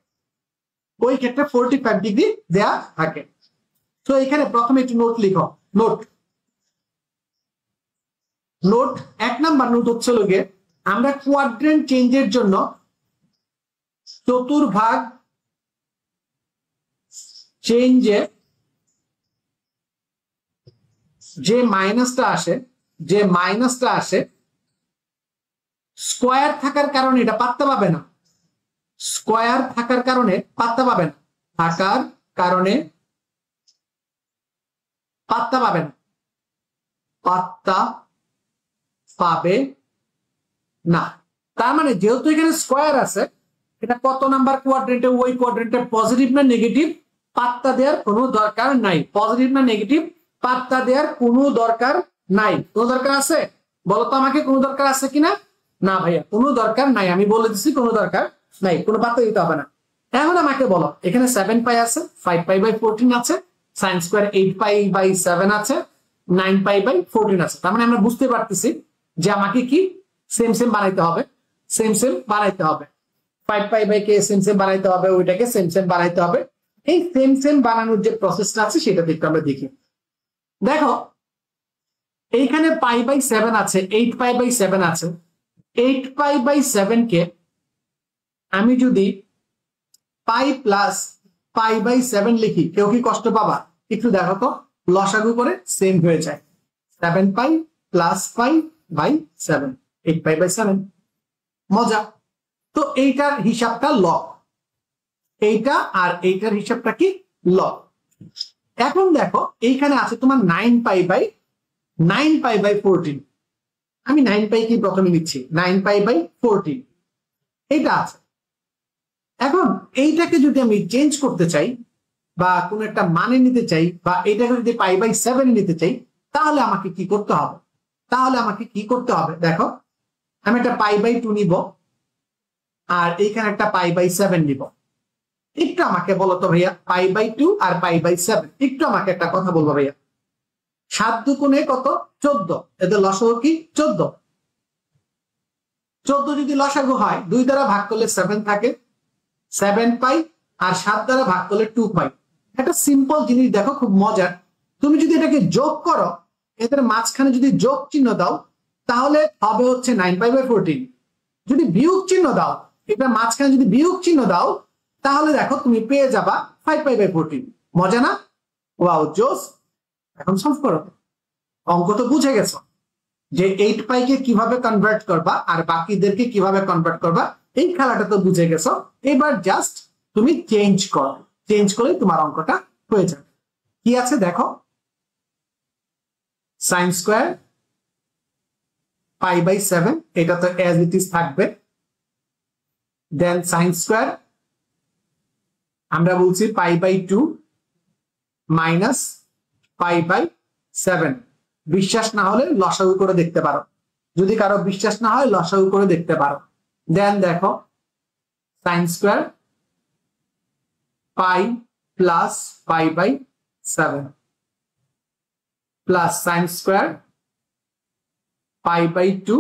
ওই ক্ষেত্রে 45 ডিগ্রি দেওয়া থাকে। তো এখানে প্রথমে একটু নোট লিখো। নোট 1 নাম্বার নোট হচ্ছে লগে, আমরা কোয়াড্রেন্ট চেঞ্জের জন্য চতুর্ভাগ চেঞ্জে যে মাইনাসটা আসে, স্কয়ার থাকার কারণে এটা পাত্তা পাবে না, স্কয়ার থাকার কারণে পাত্তা পাবে না, থাকার কারণে পাত্তা পাবে না, পাত্তা পাবে না। তার মানে যেহেতু এখানে স্কয়ার আছে, এটা কত নাম্বার কোয়াড্রেন্টে? ওই কোয়াড্রেন্টে পজিটিভ না নেগেটিভ? পাত্তা দেওয়ার কোনো দরকার নাই। পজিটিভ না নেগেটিভ? পাত্তা দেওয়ার কোনো দরকার নাই। কোনো দরকার আছে? বলো তো আমাকে, কোনো দরকার আছে কিনা? না ভাইয়া, কোনো দরকার নাই। আমি বলে দিচ্ছি কোনো দরকার নাই, কোনো পাত্তা দিতে হবে না। এখন আমাকে বলো, এখানে 7 পাই আছে, 5 পাই বাই 14 আছে, sin স্কয়ার 8 পাই বাই 7 আছে, 9 পাই বাই 14 আছে। তার মানে আমরা বুঝতে পারতেছি যে আমাকে কি সেম সেম বানাইতে হবে, সেম সেম বানাইতে হবে। 5 পাই বাই কে সেম সেম বানাইতে হবে, ওইটাকে সেম সেম বানাইতে হবে। এই সেম সেম বানানোর যে প্রসেসটা আছে সেটা একটু আমরা দেখি। দেখো এইখানে পাই বাই 7 আছে, 8 পাই বাই 7 আছে। 8 পাই বাই 7 কে আমি যদি পাই প্লাস পাই বাই 7 লিখি, কেউ কি কষ্ট পাবা? একটু দেখো তো, লসাগু করে সেম হয়ে যায়। 7 pi plus pi by 7, 8 pi by 7। মজা। তো এইটার হিসাবটা লগ, এইটা আর এইটার হিসাবটা কি লগ। এখন দেখো এইখানে আছে তোমার 9π/14। আমি 9π কি প্রথমে নিচ্ছি, 9π/14 এটা আছে। এখন এইটাকে যদি আমি চেঞ্জ করতে চাই বা কোন একটা মানে নিতে চাই, বা এইটাকে যদি π/7 নিতে চাই, তাহলে আমাকে কি করতে হবে? দেখো আমি একটা π/2 নিব আর এইখানে একটা π/7 নিব। একটু আমাকে বলো তো ভাইয়া, π/2 আর π/7, একটু আমাকে একটা কথা বলবো ভাইয়া। 7 দুগুণে কত? 14। এদের লসাগু কি 14। 14 যদি লসাগু হয় 2 দ্বারা ভাগ করলে 7 থাকে, 7π, আর 7 দ্বারা ভাগ করলে 2π। একটা সিম্পল জিনিস দেখো, খুব মজার। তুমি যদি এটাকে যোগ করো, এদের মাঝখানে যদি যোগ চিহ্ন দাও তাহলে হবে হচ্ছে 9π/14। যদি বিয়োগ চিহ্ন দাও, এটা মাঝখানে যদি বিয়োগ চিহ্ন দাও তাহলে দেখো তুমি পেয়ে যাবা 5π/14। মজা না? ওয়াও, জোস। এখন সলভ করো। অঙ্ক তো বুঝে গেছো যে 8π কে কিভাবে কনভার্ট করবা আর বাকিদেরকে কিভাবে কনভার্ট করবা, এই খেলাটা তো বুঝে গেছো। এবার জাস্ট তুমি চেঞ্জ করো, চেঞ্জ করে তোমার অঙ্কটা হয়ে যাবে। কি আছে দেখো, sin স্কয়ার π/7, এটা তো অ্যাজ ইট ইজ থাকবে। দেন sin স্কয়ার আমরা বলছি π/2 মাইনাস π/7। বিশ্বাস না হলে লসাগু করে দেখতে পারো, যদি কারো বিশ্বাস না হয় লসাগু করে দেখতে পারো। দেন দেখো sin square π plus π/7 plus sin square π/2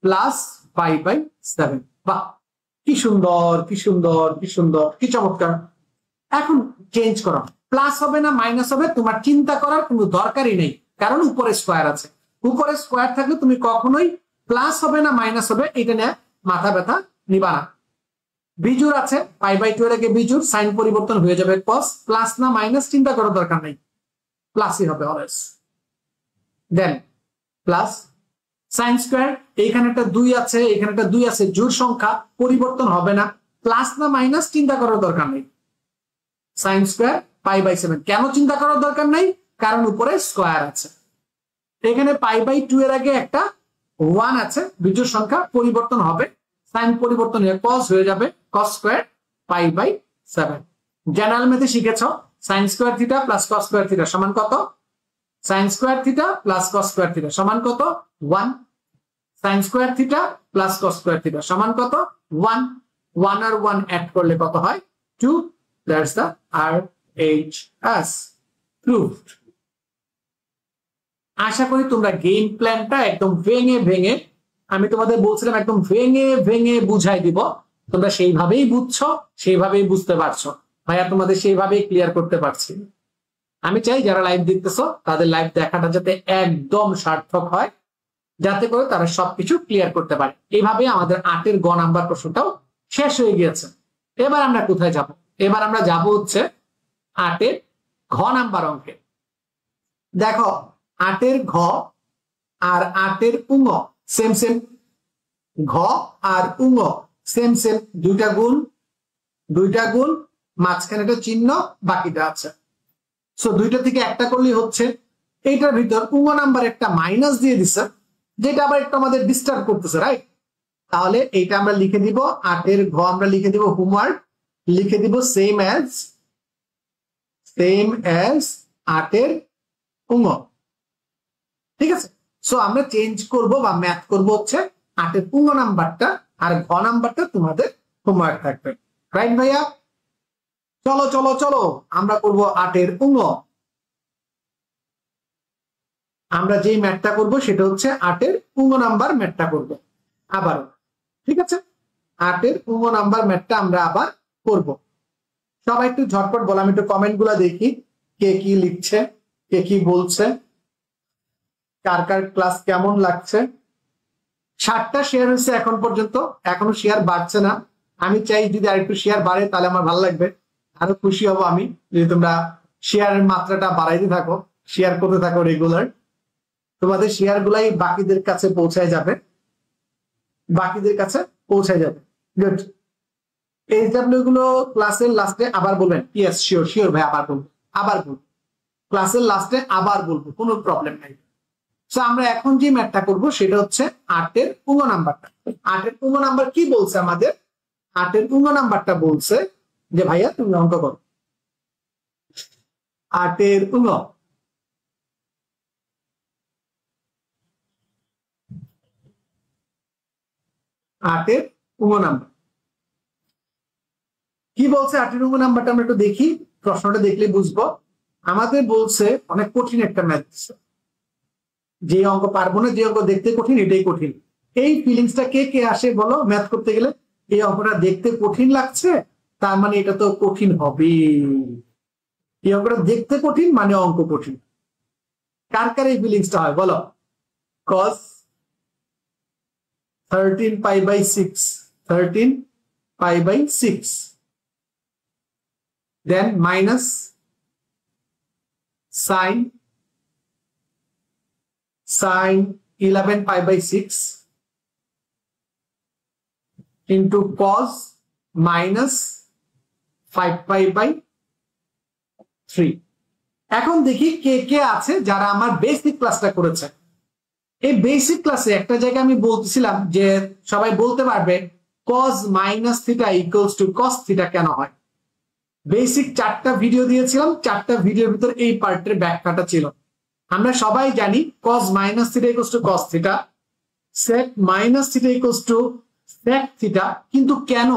plus π/7। বাহ, কি সুন্দর, কি সুন্দর, কি সুন্দর, কি চমৎকার। এখন চেঞ্জ করো, প্লাস হবে না মাইনাস হবে তোমার চিন্তা করার কোনো দরকারই নেই, কারণ উপরে স্কোয়ার আছে। উপরে স্কোয়ার থাকলে তুমি কখনোই প্লাস হবে না মাইনাস হবে এটা নিয়ে মাথা ব্যথা নিবা না। বিজুর আছে π/2 এর আগে বিজুর, সাইন পরিবর্তন হয়ে যাবে কস, প্লাস না মাইনাস চিন্তা করার দরকার নেই, প্লাসই হবে অলওয়েজ। দেন প্লাস সাইন স্কয়ার, এইখানে একটা 2 আছে, এখানে একটা 2 আছে, জোড় সংখ্যা, পরিবর্তন হবে না, প্লাস না মাইনাস চিন্তা করার দরকার নেই। সাইন স্কয়ার π/7, কেন চিন্তা করার দরকার নেই? কারণ উপরে স্কয়ার আছে। এখানে π/2 এর আগে একটা 1 আছে, বিজোড় সংখ্যা, পরিবর্তন হবে, সাইন পরিবর্তন হয়ে cos হয়ে যাবে, cos স্কয়ার π/7। জেনারেল ম্যাথে শিখেছো sin square theta plus cos square theta সমান কত? sin square theta plus cos square theta সমান কত? 1। sin square theta plus cos square theta সমান কত? 1। 1 আর 1 অ্যাড করলে কত হয়? 2। That's the RHS proved. আশা করি তোমরা গেম প্ল্যানটা একদম ভেঙে ভেঙে, আমি তোমাদের বলছিলাম একদম ভেঙে ভেঙে বুঝাই দিব, তোমরা সেইভাবেই বুঝছো, সেইভাবেই বুঝতে পারছো। ভাইয়া তোমাদের সেইভাবেই ক্লিয়ার করতে পারছি। আমি চাই যারা লাইভ দেখতেছো তাদের লাইভ দেখাটা যাতে একদম সার্থক হয়, যাতে করে তারা সবকিছু ক্লিয়ার করতে পারে। এইভাবে আমাদের 8 এর গ নাম্বার প্রশ্নটাও শেষ হয়ে গিয়েছে। এবার আমরা কোথায় যাব? এবার আমরা যাব হচ্ছে 8 এর ঘ নাম্বার অঙ্কে। দেখো 8 এর ঘ আর 8 এর উঙ সেম সেম, ঘ আর উঙ সেম সেম, দুইটা গুণ, মাঝখানে একটা চিহ্ন, বাকিটা আছে। সো দুইটা থেকে একটা করলেই হচ্ছে। এইটার ভিতর উঙ নাম্বার একটা মাইনাস দিয়ে দিচ্ছে, যেটা আবার একটু আমাদের ডিস্টার্ব করতেছে, রাইট? তাহলে এইটা আমরা লিখে দিব 8 এর ঘ, আমরা লিখে দিব হোমওয়ার্ক, লিখে দিব সেম অ্যাজ 8 এর উঙ। ঠিক আছে? সো আমরা চেঞ্জ করব বা ম্যাথ করব হচ্ছে 8 এর উঙ নাম্বারটা, আর ঘ নাম্বারটা তোমাদের হোমওয়ার্ক থাকবে, রাইট ভাইয়া? চলো চলো চলো আমরা করব 8 এর উঙ। আমরা যেই ম্যাথটা করব সেটা হচ্ছে 8 এর উঙ নাম্বার ম্যাথটা করব আবার, ঠিক আছে? 8 এর উঙ নাম্বার ম্যাথটা আমরা আবার করব। সবাই একটু ঝটপট বলো, আমি একটু কমেন্ট গুলা দেখি কে কি লিখছে, কে কি বলছে, কার কার ক্লাস কেমন লাগছে। 60টা শেয়ার হয়েছে এখন পর্যন্ত, এখনো শেয়ার বাড়ছে না। আমি চাই যদি আরেকটু শেয়ার বাড়ে তাহলে আমার ভালো লাগবে, আরো খুশি হব আমি যদি তোমরা শেয়ারের মাত্রাটা বাড়াইতে থাকো, শেয়ার করতে থাকো রেগুলার। তোমাদের শেয়ার গুলাই বাকিদের কাছে পৌঁছায় যাবে, বাকিদের কাছে পৌঁছে যাবে। গুড। এইচডব্লিউ গুলো ক্লাসের লাস্টে আবার বলবেন। ইয়েস, শিওর শিওর ভাই, আবার বলবো, আবার বলবো, ক্লাসের লাস্টে আবার বলবো, কোনো প্রবলেম নাই। সো আমরা এখন যে ম্যাথটা করব সেটা হচ্ছে 8 এর পূর্ণ নাম্বারটা। 8 এর পূর্ণ নাম্বার কি বলছে আমাদের? 8 এর পূর্ণ নাম্বারটা বলছে যে ভাইয়া তুমি অঙ্ক করো। 8 এর পূর্ণ, 8 এর পূর্ণ নাম্বার কি বলছে? 8 এর পূর্ণ নাম্বারটা আমরা একটু দেখি, প্রশ্নটা দেখলে বুঝবো। আমাদের বলছে অনেক কঠিন একটা ম্যাথ, যে অঙ্ক পারবো না, যে অঙ্ক দেখতে কঠিন এটাই কঠিন। এই ফিলিংসটা কে কে আসে বলো ম্যাথ করতে গেলে? এই অঙ্কটা দেখতে কঠিন লাগছে, তার মানে এটা তো কঠিন হবে। এই অঙ্কটা দেখতে কঠিন মানে অঙ্ক কঠিন। কার কার এই ফিলিংসটা হয় বলো? cos 13 pi by 6, 13 pi by 6, then minus sin 11 pi by 6 into cos minus 5 pi by 3। এখন দেখি কে কে আছে যারা আমার বেসিক ক্লাসটা করেছে। এই বেসিক ক্লাসে একটা জায়গায় আমি বলতেছিলাম যে সবাই বলতে পারবে cos minus theta equals to cos theta কেন হয়। বেসিক 4টা ভিডিও দিয়েছিলাম, 4টা ভিডিওর ভিতর এই পার্টের ব্যাখ্যাটা ছিল। আমরা সবাই জানি cos minus theta equals to cos theta, sec minus theta equals to sec theta, কিন্তু কেন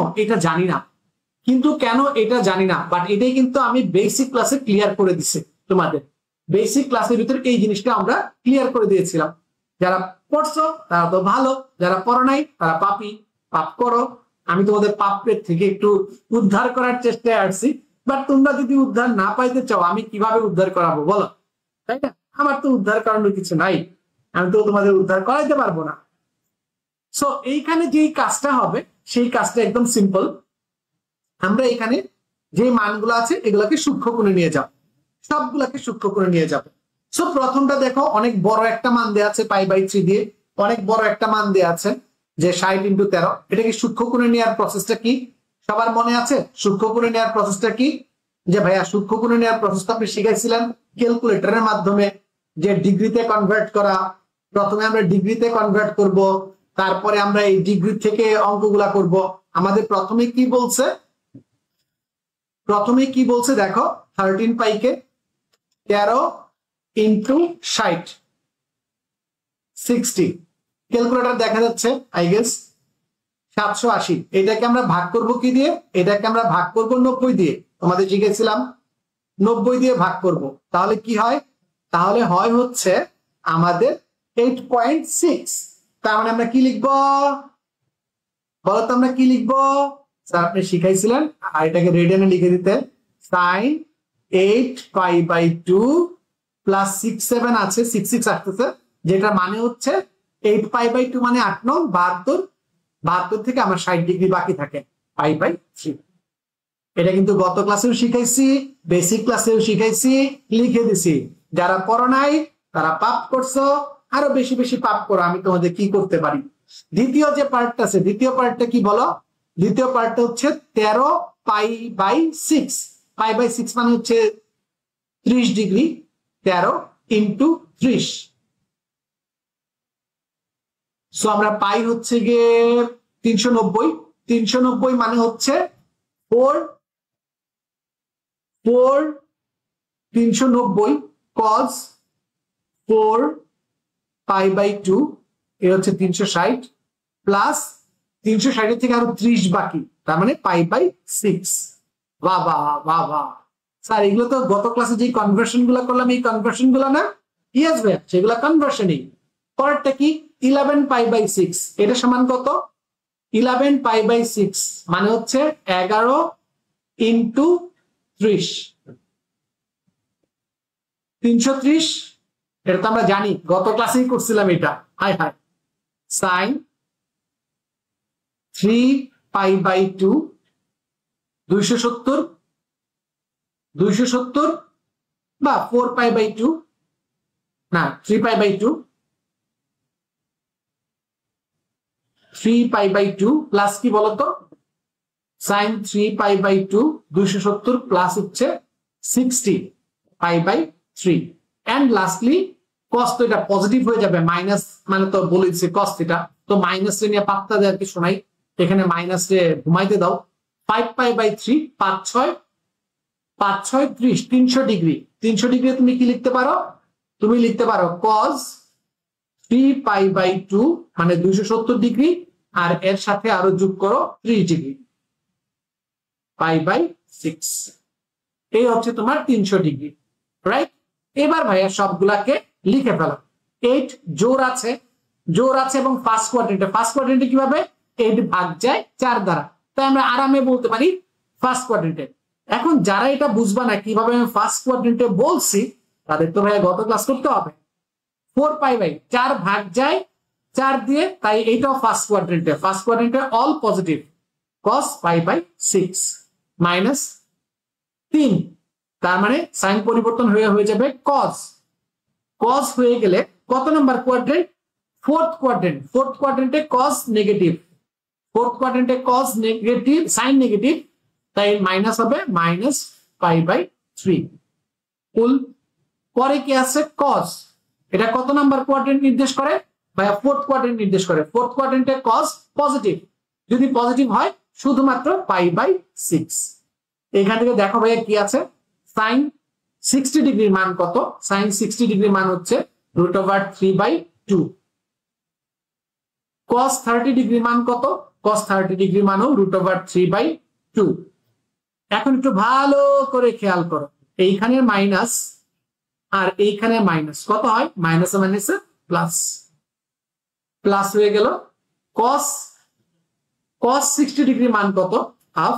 এটা জানি না, বাট এটাই কিন্তু আমি বেসিক ক্লাসে ক্লিয়ার করে দিছি তোমাদের। বেসিক ক্লাসের ভিতর এই জিনিসটা আমরা ক্লিয়ার করে দিয়েছিলাম। যারা পড়ছো তারা তো ভালো, যারা পড়ো নাই তারা পাপী, পাপ করো। আমি তোমাদের পাপের থেকে একটু উদ্ধার করার চেষ্টায় আসছি, বাট তোমরা যদি উদ্ধার না পাইতে চাও আমি কিভাবে উদ্ধার করাবো বলো, তাই না? আমার তো উদ্ধার করানোর কিছু নাই, আমি তো তোমাদের উদ্ধার করাইতে পারবো না। সো এইখানে যে কাজটা হবে সেই কাজটা একদম সিম্পল। আমরা এখানে যে মানগুলো আছে এগুলাকে সূক্ষ্ম করে নিয়ে যাব, সবগুলাকে সূক্ষ্ম করে নিয়ে যাব। সো প্রথমটা দেখো, অনেক বড় একটা মান দেয়া আছে পাই বাই 3 দিয়ে, অনেক বড় একটা মান দেয়া আছে যে 60 ইন্টু 13। এটাকে সূক্ষ্ম করে নেওয়ার প্রসেসটা কি সবার মনে আছে? সূক্ষ্ম করে নেওয়ার প্রসেসটা কি? যে ভাইয়া সূক্ষ্ম করে নেওয়ার প্রসেসটা আপনি শিখাইছিলেন ক্যালকুলেটরের মাধ্যমে, যে ডিগ্রিতে কনভার্ট করা। প্রথমে আমরা ডিগ্রিতে কনভার্ট করব, তারপরে আমরা এই ডিগ্রি থেকে অঙ্কগুলা করব। আমাদের প্রথমে কি বলছে? দেখো 13 পাইকে 13 ইন্টু 60, 60। ক্যালকুলেটর দেখা যাচ্ছে আই গেস 780। এটাকে আমরা ভাগ করব কি দিয়ে? এটাকে আমরা ভাগ করব 90 দিয়ে। তোমাদের শিখেছিলাম 90 দিয়ে ভাগ করব, তাহলে কি হয়? তাহলে হয় হচ্ছে আমাদের 8.6। তার মানে আমরা কি লিখবো বলো তো? আমরা কি লিখবো? স্যার আপনি শিখাইছিলেন, আর এটাকে রেডিয়ানে লিখে দিতে, sin 8 পাই বাই 2 প্লাস 6 7 আছে, 6 6 আসতেছে, যেটা মানে হচ্ছে 8 পাই বাই 2 মানে 8 9 72, 72 থেকে আমার 60 ডিগ্রি বাকি থাকে, পাই বাই 3। এটা কিন্তু গত ক্লাসেও শিখাইছি, বেসিক ক্লাসেও শিখাইছি, লিখে দিছি। যারা পড়ো নাই তারা পাপ করছো, আরো বেশি বেশি পাপ করো। আমি তোমাদের কি করতে পারি? দ্বিতীয় যে পার্টটা আছে, দ্বিতীয় পার্টটা কি বলো? দ্বিতীয় পার্টটা হচ্ছে 13 পাই বাই 6। পাই বাই 6 মানে হচ্ছে 30 ডিগ্রি, 13 ইন্টু 30। সো আমরা পাই হচ্ছে গিয়ে 390। 390 মানে হচ্ছে 390 cos 4 পাই বাই 2, এ হচ্ছে 360, প্লাস 360 থেকে আরো 30 বাকি, তার মানে পাই বাই 6। বাবা বাবা স্যার, এগুলো তো গত ক্লাসে যে কনভার্সন গুলো করলাম, এই কনভার্সন গুলো না? ইয়েস ভাই, সেগুলো কনভার্সনই। পরেরটা কি? 11 পাই বাই 6। এটা সমান কত? 11 পাই বাই 6 মানে হচ্ছে 11 ইন্টু 30, 330। এটা তো আমরা জানি, গত ক্লাসেই করছিলাম এটা। হাই হাই, সাইন 3 পাই বাই 2, 270 বা 4 পাই বাই 2, না 3 পাই বাই 2, 3π/2 প্লাস কি বলতো sin 3π/2 270 প্লাস হচ্ছে 60π/3 এন্ড লাস্টলি cos তো এটা পজিটিভ হয়ে যাবে মাইনাস মানে তো বলেছি cos থিটা তো মাইনাস রে নিয়ে পাত্তা দেওয়ার কিছু নাই এখানে মাইনাস রে ঘুমাইতে দাও 5π/3 5 6 30 300 ডিগ্রি তুমি কি লিখতে পারো তুমি লিখতে পারো cos 3π/2 মানে 270 ডিগ্রি আর এর সাথে আরো যোগ করো 3 ডিগ্রি π/6 এই হচ্ছে তোমার 300 ডিগ্রি রাইট এবার ভাইয়া সবগুলাকে লিখে ফেলো 8 জোর আছে এবং ফার্স্ট কোয়াড্রেন্টে কিভাবে 8 ভাগ যায় 4 দ্বারা তাই আমরা আরামে বলতে পারি ফার্স্ট কোয়াড্রেন্টে এখন যারা এটা বুঝবা না কিভাবে আমি ফার্স্ট কোয়াড্রেন্টে বলছি তাদের তো ভাইয়া গত ক্লাস করতে হবে 4π/4 ভাগ যায় 4 দিয়ে তাই এইটাও ফার্স্ট কোয়াড্রেন্টে অল পজিটিভ cos π/6 মাইনাস 3 তার মানে সাইন পরিবর্তন হয়ে যাবে cos হয়ে গেলে কত নাম্বার কোয়াড্রেন্ট ফোর্থ কোয়াড্রেন্টে cos নেগেটিভ সাইন নেগেটিভ তাই মাইনাস হবে -π/3 ফুল পরে কি আছে cos এটা কত নাম্বার কোয়াড্রেন্ট নির্দেশ করে ভাইয়া ফোর্থ কোয়াড্রেন্ট নির্দেশ করে ফোর্থ কোয়াড্রেন্টে cos পজিটিভ যদি পজিটিভ হয় শুধুমাত্র π/6 এখান থেকে দেখো ভাইয়া কি আছে sin 60 ডিগ্রির মান কত sin 60 ডিগ্রির মান হচ্ছে √3/2 cos 30 ডিগ্রির মান কত cos 30 ডিগ্রির মানও √3/2 এখন একটু ভালো করে খেয়াল করো এইখানে মাইনাস আর এইখানে মাইনাস কত হয় মাইনাসে মাইনাসে প্লাস হয়ে গেল cos 60 ডিগ্রির মান কত হাফ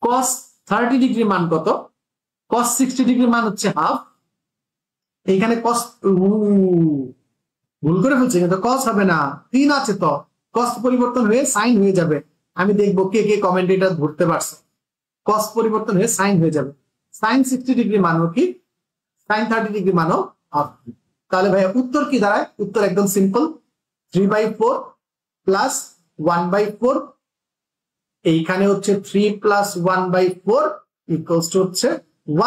cos 30 ডিগ্রির মান কত cos 60 ডিগ্রির মান হচ্ছে হাফ এইখানে cos ভুল করে ফেলছে কিন্তু cos হবে না 3 আছে তো cos পরিবর্তন হয়ে sin হয়ে যাবে আমি দেখবো কে কমেন্টে এটা ধরতে পারছে cos পরিবর্তন হয়ে sin হয়ে যাবে sin 60 ডিগ্রি মানও কি sin 30 ডিগ্রি মানও হাফ তাহলে ভাই উত্তর কি দাঁড়ায় উত্তর একদম সিম্পল 3/4 প্লাস 1/4 এইখানে হচ্ছে 3 প্লাস 1/4 ইকুয়ালস টু হচ্ছে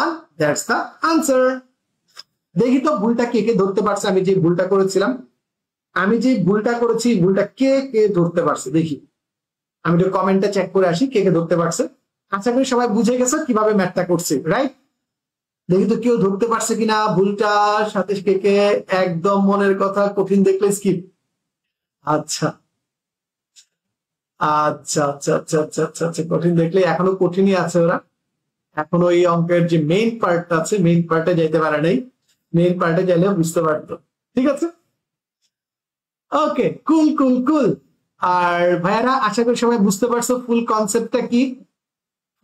1 দ্যাটস দ্য আনসার দেখি তো ভুলটা কে ধরতে পারছে আমি যে ভুলটা করেছিলাম ভুলটা কে ধরতে পারছে দেখি আমি একটু কমেন্টে চেক করে আসি কে ধরতে পারছে আশা করি সবাই বুঝে গেছে কিভাবে ম্যাথটা করছে রাইট দেখি তো কেউ ধরতে পারছে কিনা ভুলটা সাথে কে একদম মনের কথা কঠিন দেখলে স্কিপ আচ্ছা আচ্ছা আচ্ছা আচ্ছা আচ্ছা আচ্ছা আচ্ছা কঠিন দেখলে এখনো কঠিনই আছে ওরা এখনো এই অঙ্কের যে মেইন পার্টটা আছে মেইন পার্টে যাইতে পারে নাই মেইন পার্টে গেলে বুঝতে পারতো ঠিক আছে ওকে কুল কুল কুল আর ভাইয়ারা আশা করি সবাই বুঝতে পারছো ফুল কনসেপ্টটা কি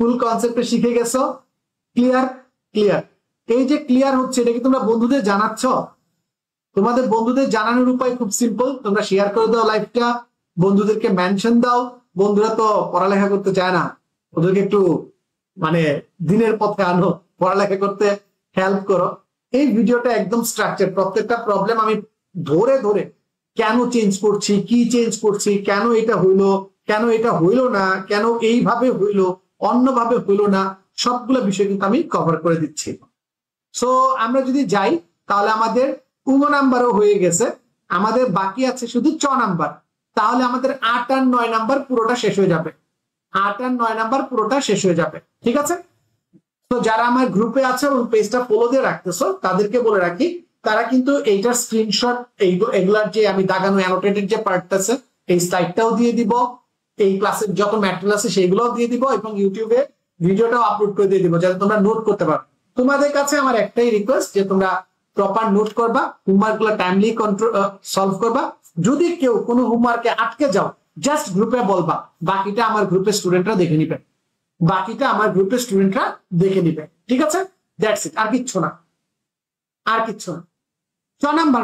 ফুল কনসেপ্টটা শিখে গেছো ক্লিয়ার এই যে ক্লিয়ার হচ্ছে এটা কি তোমরা বন্ধুদের জানাচ্ছ তোমাদের বন্ধুদের জানানোর উপায় খুব সিম্পল তোমরা শেয়ার করে দাও লাইভটা বন্ধুদেরকে মেনশন দাও বন্ধুরা তো পড়ালেখা করতে চায় না ওদেরকে একটু মানে দিনের পথে আনো পড়ালেখা করতে হেল্প করো এই ভিডিওটা একদম স্ট্রাকচার প্রত্যেকটা প্রবলেম আমি ধরে কেন চেঞ্জ করছি কি চেঞ্জ করছি কেন এটা হইলো না কেন এইভাবে হইলো অন্যভাবে হইলো না সবগুলো বিষয় কিন্তু আমি কভার করে দিচ্ছি সো আমরা যদি যাই তাহলে আমাদের 15 নাম্বারও হয়ে গেছে আমাদের বাকি আছে শুধু 6 নাম্বার তাহলে আমাদের 8 আর 9 নাম্বার পুরোটা শেষ হয়ে যাবে 8 আর 9 নাম্বার পুরোটা শেষ হয়ে যাবে ঠিক আছে তো যারা আমার গ্রুপে আছে এবং পেজটা ফলো দিয়ে রাখতেছো তাদেরকে বলে রাখি তারা কিন্তু এইটার স্ক্রিনশট এগুলার যে আমি দাগানো অ্যানোটেটেড যে পার্টটা আছে এই স্লাইডটাও দিয়ে দিব এই ক্লাসের যত ম্যাটেরিয়াল আছে সেগুলোও দিয়ে দিব এবং ইউটিউবে ভিডিওটাও আপলোড করে দিয়ে দিব যাতে তোমরা নোট করতে পারো তোমাদের কাছে আমার একটাই রিকোয়েস্ট যে তোমরা প্রপার নোট করবা হোমওয়ার্ক গুলো টাইমলি সলভ করবা যদি কেউ কোনো হোমওয়ার্কে আটকে যাও জাস্ট গ্রুপে বলবা বাকিটা আমার গ্রুপের স্টুডেন্টরা দেখে নিবে ঠিক আছে দ্যাটস ইট আর কিচ্ছু না 6 নাম্বার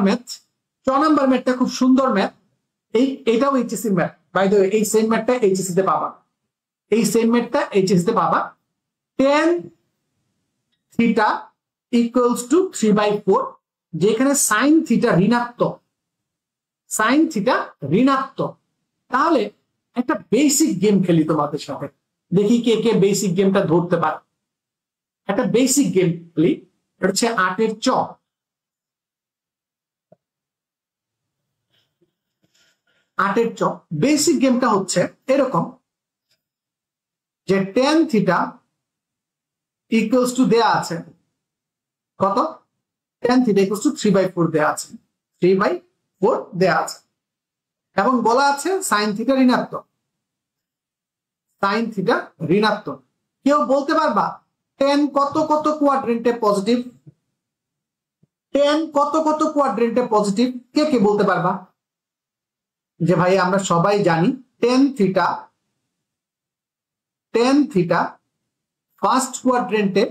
ম্যাথটা খুব সুন্দর ম্যাথ এইটাও HSC math by the way এই সেম ম্যাথটা এইচএসসি তে পাবা tan থিটা ইকুয়ালস টু 3/4 যেখানে sin থিটা ঋণাত্মক সাইন থিটা ঋণাত্মক। তাহলে একটা বেসিক গেম খেলি তোমাদের সাথে, দেখি কে কে বেসিক গেমটা ধরতে পারে। একটা বেসিক গেম খেলি, এটা হচ্ছে 8-এর চক। 8-এর চক বেসিক গেমটা হচ্ছে এরকম যে tan থিটা ইকুয়ালস টু দেয়া আছে কত, tan থিটা ইকুয়ালস টু 3/4 দেয়া আছে, 3/4 দেয়া আছে, এবং বলা আছে সাইন থিটা ঋণাত্মক। সাইন থিটা ঋণাত্মক। কেউ বলতে পারবা tan কত কত কোয়াড্রেন্টে পজিটিভ? tan কত কত কোয়াড্রেন্টে পজিটিভ? কে কে বলতে পারবা? যে ভাই আমরা সবাই জানি tan থিটা ফার্স্ট কোয়াড্রেন্টে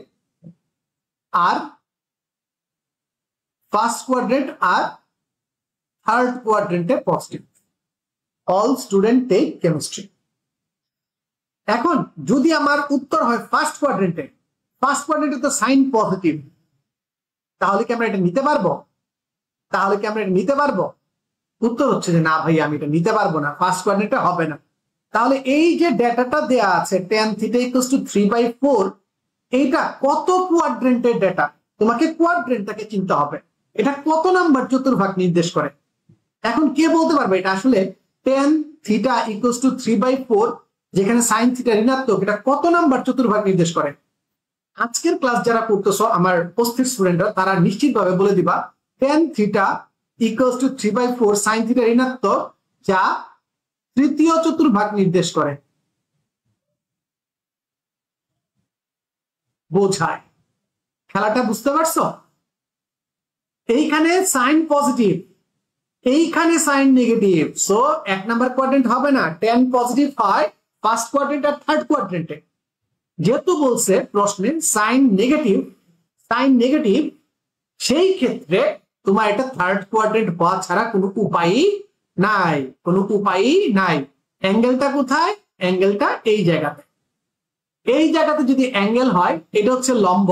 আর থার্ড কোয়াড্রেন্টে positive. All student take chemistry. এখন যদি আমার উত্তর হয় ফার্স্ট কোয়াড্রেন্টে তো সাইন পজিটিভ, তাহলে কি আমরা এটা নিতে পারবো? উত্তর হচ্ছে যে না ভাই, আমি এটা নিতে পারবো না, ফার্স্ট কোয়াড্রেন্টে হবে না। তাহলে এই যে ডেটাটা দেয়া আছে tan থিটা ইকুয়ালস টু 3/4, এইটা কত কোয়াড্রেন্টের ডেটা? তোমাকে কোয়াড্রেন্টটাকে চিনতে হবে, এটা কত নাম্বার চতুর্ভাগ নির্দেশ করে। এখন কে বলতে পারবে এটা আসলে tan থিটা ইকুয়ালস টু 3/4, যেখানে সাইন থিটা ঋণাত্মক, এটা কত নাম্বার চতুর্ভাগ নির্দেশ করে? আজকের ক্লাস যারা করতেছো আমার উপস্থিত স্টুডেন্টরা, তারা নিশ্চিতভাবে বলে দিবা tan theta equals to 3/4 sign theta ঋণাত্মক, যা তৃতীয় চতুর্ভাগ নির্দেশ করে, বোঝায়। খেলাটা বুঝতে পারছো? এইখানে সাইন পজিটিভ, এইখানে sine negative, so 1 number quadrant হবে না, tan পজিটিভ হয় ফার্স্ট কোয়াড্রেন্ট আর থার্ড কোয়াড্রেন্টে। যেহেতু বলছে প্রশ্নে সাইন নেগেটিভ, সেই ক্ষেত্রে তোমার এটা থার্ড কোয়াড্রেন্ট হওয়া ছাড়া কোনো উপায়ই নাই। অ্যাঙ্গেলটা কোথায়? অ্যাঙ্গেলটা এই জায়গাতে। যদি অ্যাঙ্গেল হয়, এটা হচ্ছে লম্ব,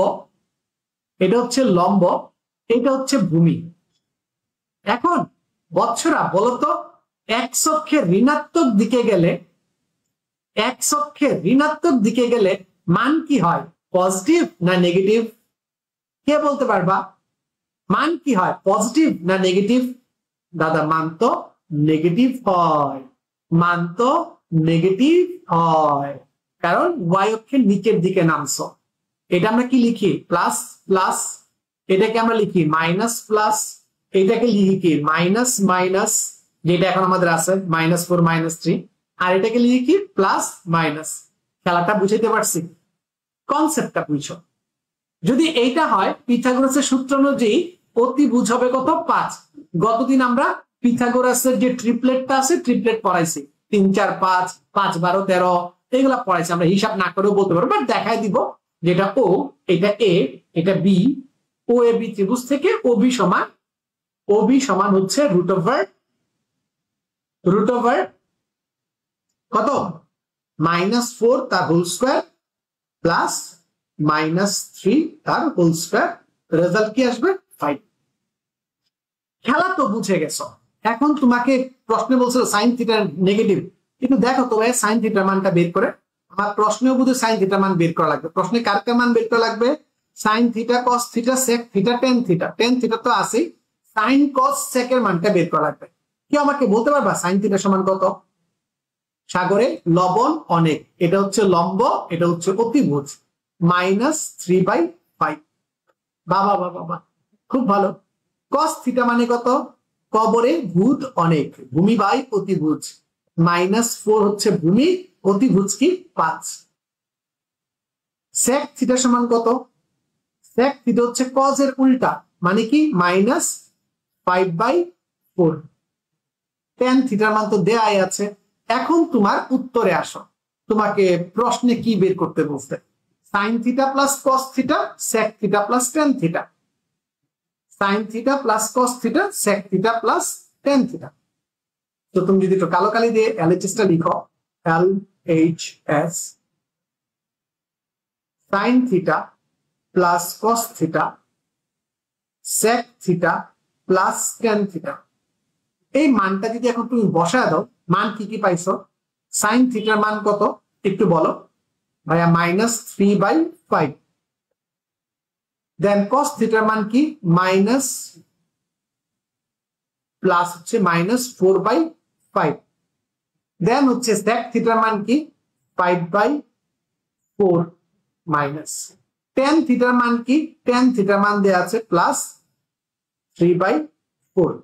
এটা হচ্ছে ভূমি। এখন বৎসরা বলতো এক্স অক্ষে ঋণাত্মক দিকে গেলে মান কি হয়, পজিটিভ না নেগেটিভ? কে বলতে পারবা মান কি হয়, পজিটিভ না নেগেটিভ? দাদা মান তো নেগেটিভ হয়, কারণ ওয়াই অক্ষের নিচের দিকে নামছো। এটা আমরা কি লিখি? Plus plus. এটাকে আমরা লিখি মাইনাস প্লাস, এটাকে লিখি কি মাইনাস মাইনাস, যেটা এখন আমাদের আছে -4 -3, আর এটাকে লিখি কি প্লাস মাইনাস। খেলাটা বুঝাইতে পারছি? কনসেপ্টটা বুঝছো? যদি এইটা হয় পিথাগোরাসের সূত্র অনুযায়ী অতিভুজ হবে কত? 5। গতদিন আমরা পিথাগোরাসের যে ট্রিপলেটটা আছে, ট্রিপলেট পড়াইছি, 3 4 5, 5 12 13, এগুলা পড়াইছি। আমরা হিসাব না করেও বলতে পারবো, বাট দেখাই দিব যেটা ও, এটা এ, এটা বি, ও এ বি ত্রিভুজ থেকে ওবি সমান হচ্ছে রুট ওভার কত? -4 তার হোল স্কয়ার প্লাস -3 তার হোল স্কয়ার। রেজাল্ট কি আসবে? 5। খেলা তো বুঝে গেছো। এখন তোমাকে প্রশ্নে বলছিল সাইন থিটা নেগেটিভ, কিন্তু দেখো তো ভাই সাইন থিটার মানটা বের করে, আমার প্রশ্নেও বুঝে সাইন থিটার মান বের করা লাগবে। প্রশ্নে কার মান বের করা লাগবে? Sine theta, cos theta, sec theta, tan theta. Tan theta তো আছেই, সাইন কস সেকের মানটা বের করা লাগবে। কি আমাকে বলতে পারবা সাইন থিটা সমান কত? সাগরে লবণ অনেক, এটা হচ্ছে লম্ব, এটা হচ্ছে অতিভুজ, -3/5। বাবা বাবা বাবা, খুব ভালো। কস থিটা মানে কত? কবরে ভূত অনেক, ভূমি বাই অতিভুজ, -4 হচ্ছে ভূমি, অতিভুজ কি 5। সেক থিটা সমান কত? সেক থিটা হচ্ছে কজ এর উল্টা, মানে কি -5/4। টেন থিটার মান তো দেয়াই আছে। এখন তোমার উত্তরে আসো, তোমাকে প্রশ্নে কি বের করতে বলছে? Sine theta plus cos theta, sec theta plus tan theta. Sine theta plus cos theta, sec theta plus tan theta. তো তুমি যদি একটু কালো কালি দিয়ে এলএইচএসটা লিখো, LHS sine theta plus cos theta, sec theta plus tan theta. এই মানটা যদি এখন তুমি বসায় দাও, মান কি কি পাইছো? সাইন থিটার মান কত একটু বলো ভাইয়া? -3/5। দেন কস থিটার মান কি? মাইনাস প্লাস হচ্ছে -4/5। দেন হচ্ছে sec থিটার মান কি? 5/4 মাইনাস tan থিটার মান কি? tan থিটার মান দেয়া আছে +3/4।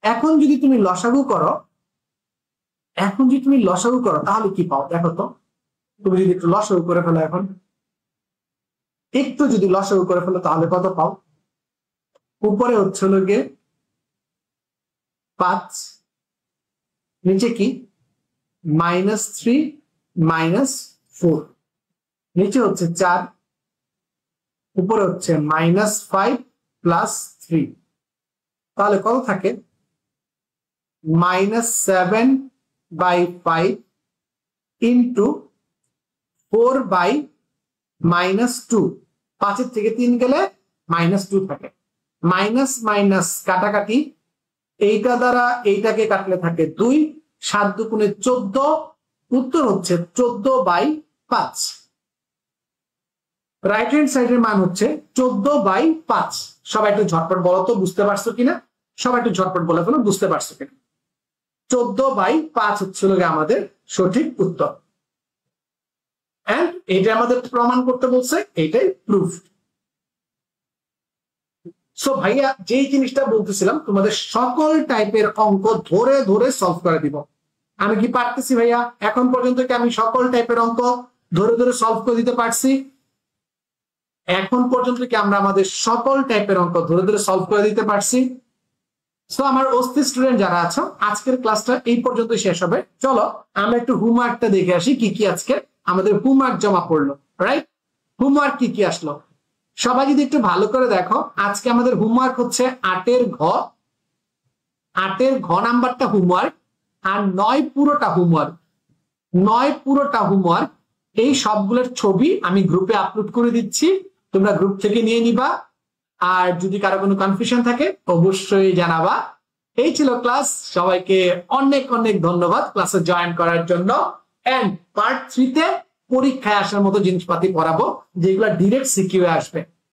এখন যদি তুমি লসাগু করো, তাহলে কি পাও দেখো তো। তুমি যদি একটু লসাগু করে ফেলো, এখন একটু যদি লসাগু করে ফেলো তাহলে কত পাও? উপরে হচ্ছে হলো গিয়ে 5, নিচে কি? -3 -4, নিচে হচ্ছে 4, উপরে হচ্ছে -5 + 3, তাহলে কত থাকে? -7/5 ইন্টু 4/-2। 5 থেকে 3 গেলে -2 থাকে। মাইনাস মাইনাস কাটাকাটি, এইটা দ্বারা এইটাকে কাটলে থাকে 2, 7 দুগুণে 14, উত্তর হচ্ছে 14/5। রাইট হ্যান্ড সাইডের মান হচ্ছে 14/5। সবাই একটু ঝটপট বলো তো, বুঝতে পারছো কিনা? সবাই একটু ঝটপট বলে ফেলো, বুঝতে পারছো কিনা? 14/5 হচ্ছিল আমাদের সঠিক উত্তর। এন্ড এটা আমাদের প্রমাণ করতে বলছে, এটাই প্রুফ। সো ভাইয়া যেই জিনিসটা বলতেছিলাম, তোমাদের সকল টাইপের অঙ্ক ধরে ধরে সলভ করে দিব। আমি কি পারতেছি ভাইয়া? এখন পর্যন্ত কি আমি সকল টাইপের অঙ্ক ধরে ধরে সলভ করে দিতে পারছি? এখন পর্যন্ত কি আমরা আমাদের সকল টাইপের অঙ্ক ধরে ধরে সলভ করে দিতে পারছি? সো আমার অস্থির স্টুডেন্ট যারা আছো, আজকের ক্লাসটা এই পর্যন্ত শেষ হবে। চলো আমরা একটু হোমওয়ার্কটা দেখে আসি, কি কি আজকে আমাদের হোমওয়ার্ক জমা পড়লো। রাইট, হোমওয়ার্ক কি কি আসলো সবাই যদি একটু ভালো করে দেখো। আজকে আমাদের হোমওয়ার্ক হচ্ছে 8-এর ঘ। 8-এর ঘ নাম্বারটা হোমওয়ার্ক, আর 9 পুরোটা হোমওয়ার্ক। 9 পুরোটা হোমওয়ার্ক। এই সবগুলোর ছবি আমি গ্রুপে আপলোড করে দিচ্ছি, তোমরা গ্রুপ থেকে নিয়ে নিবা। আর যদি কারো কোনো কনফিউশন থাকে অবশ্যই জানাবা। এই ছিল ক্লাস। সবাইকে অনেক অনেক ধন্যবাদ ক্লাসে জয়েন করার জন্য। এন্ড পার্ট 3 তে পরীক্ষায় আসার মতো জিনিসপাতি পড়াবো, যেগুলো ডিরেক্ট সিকিউ আসবে।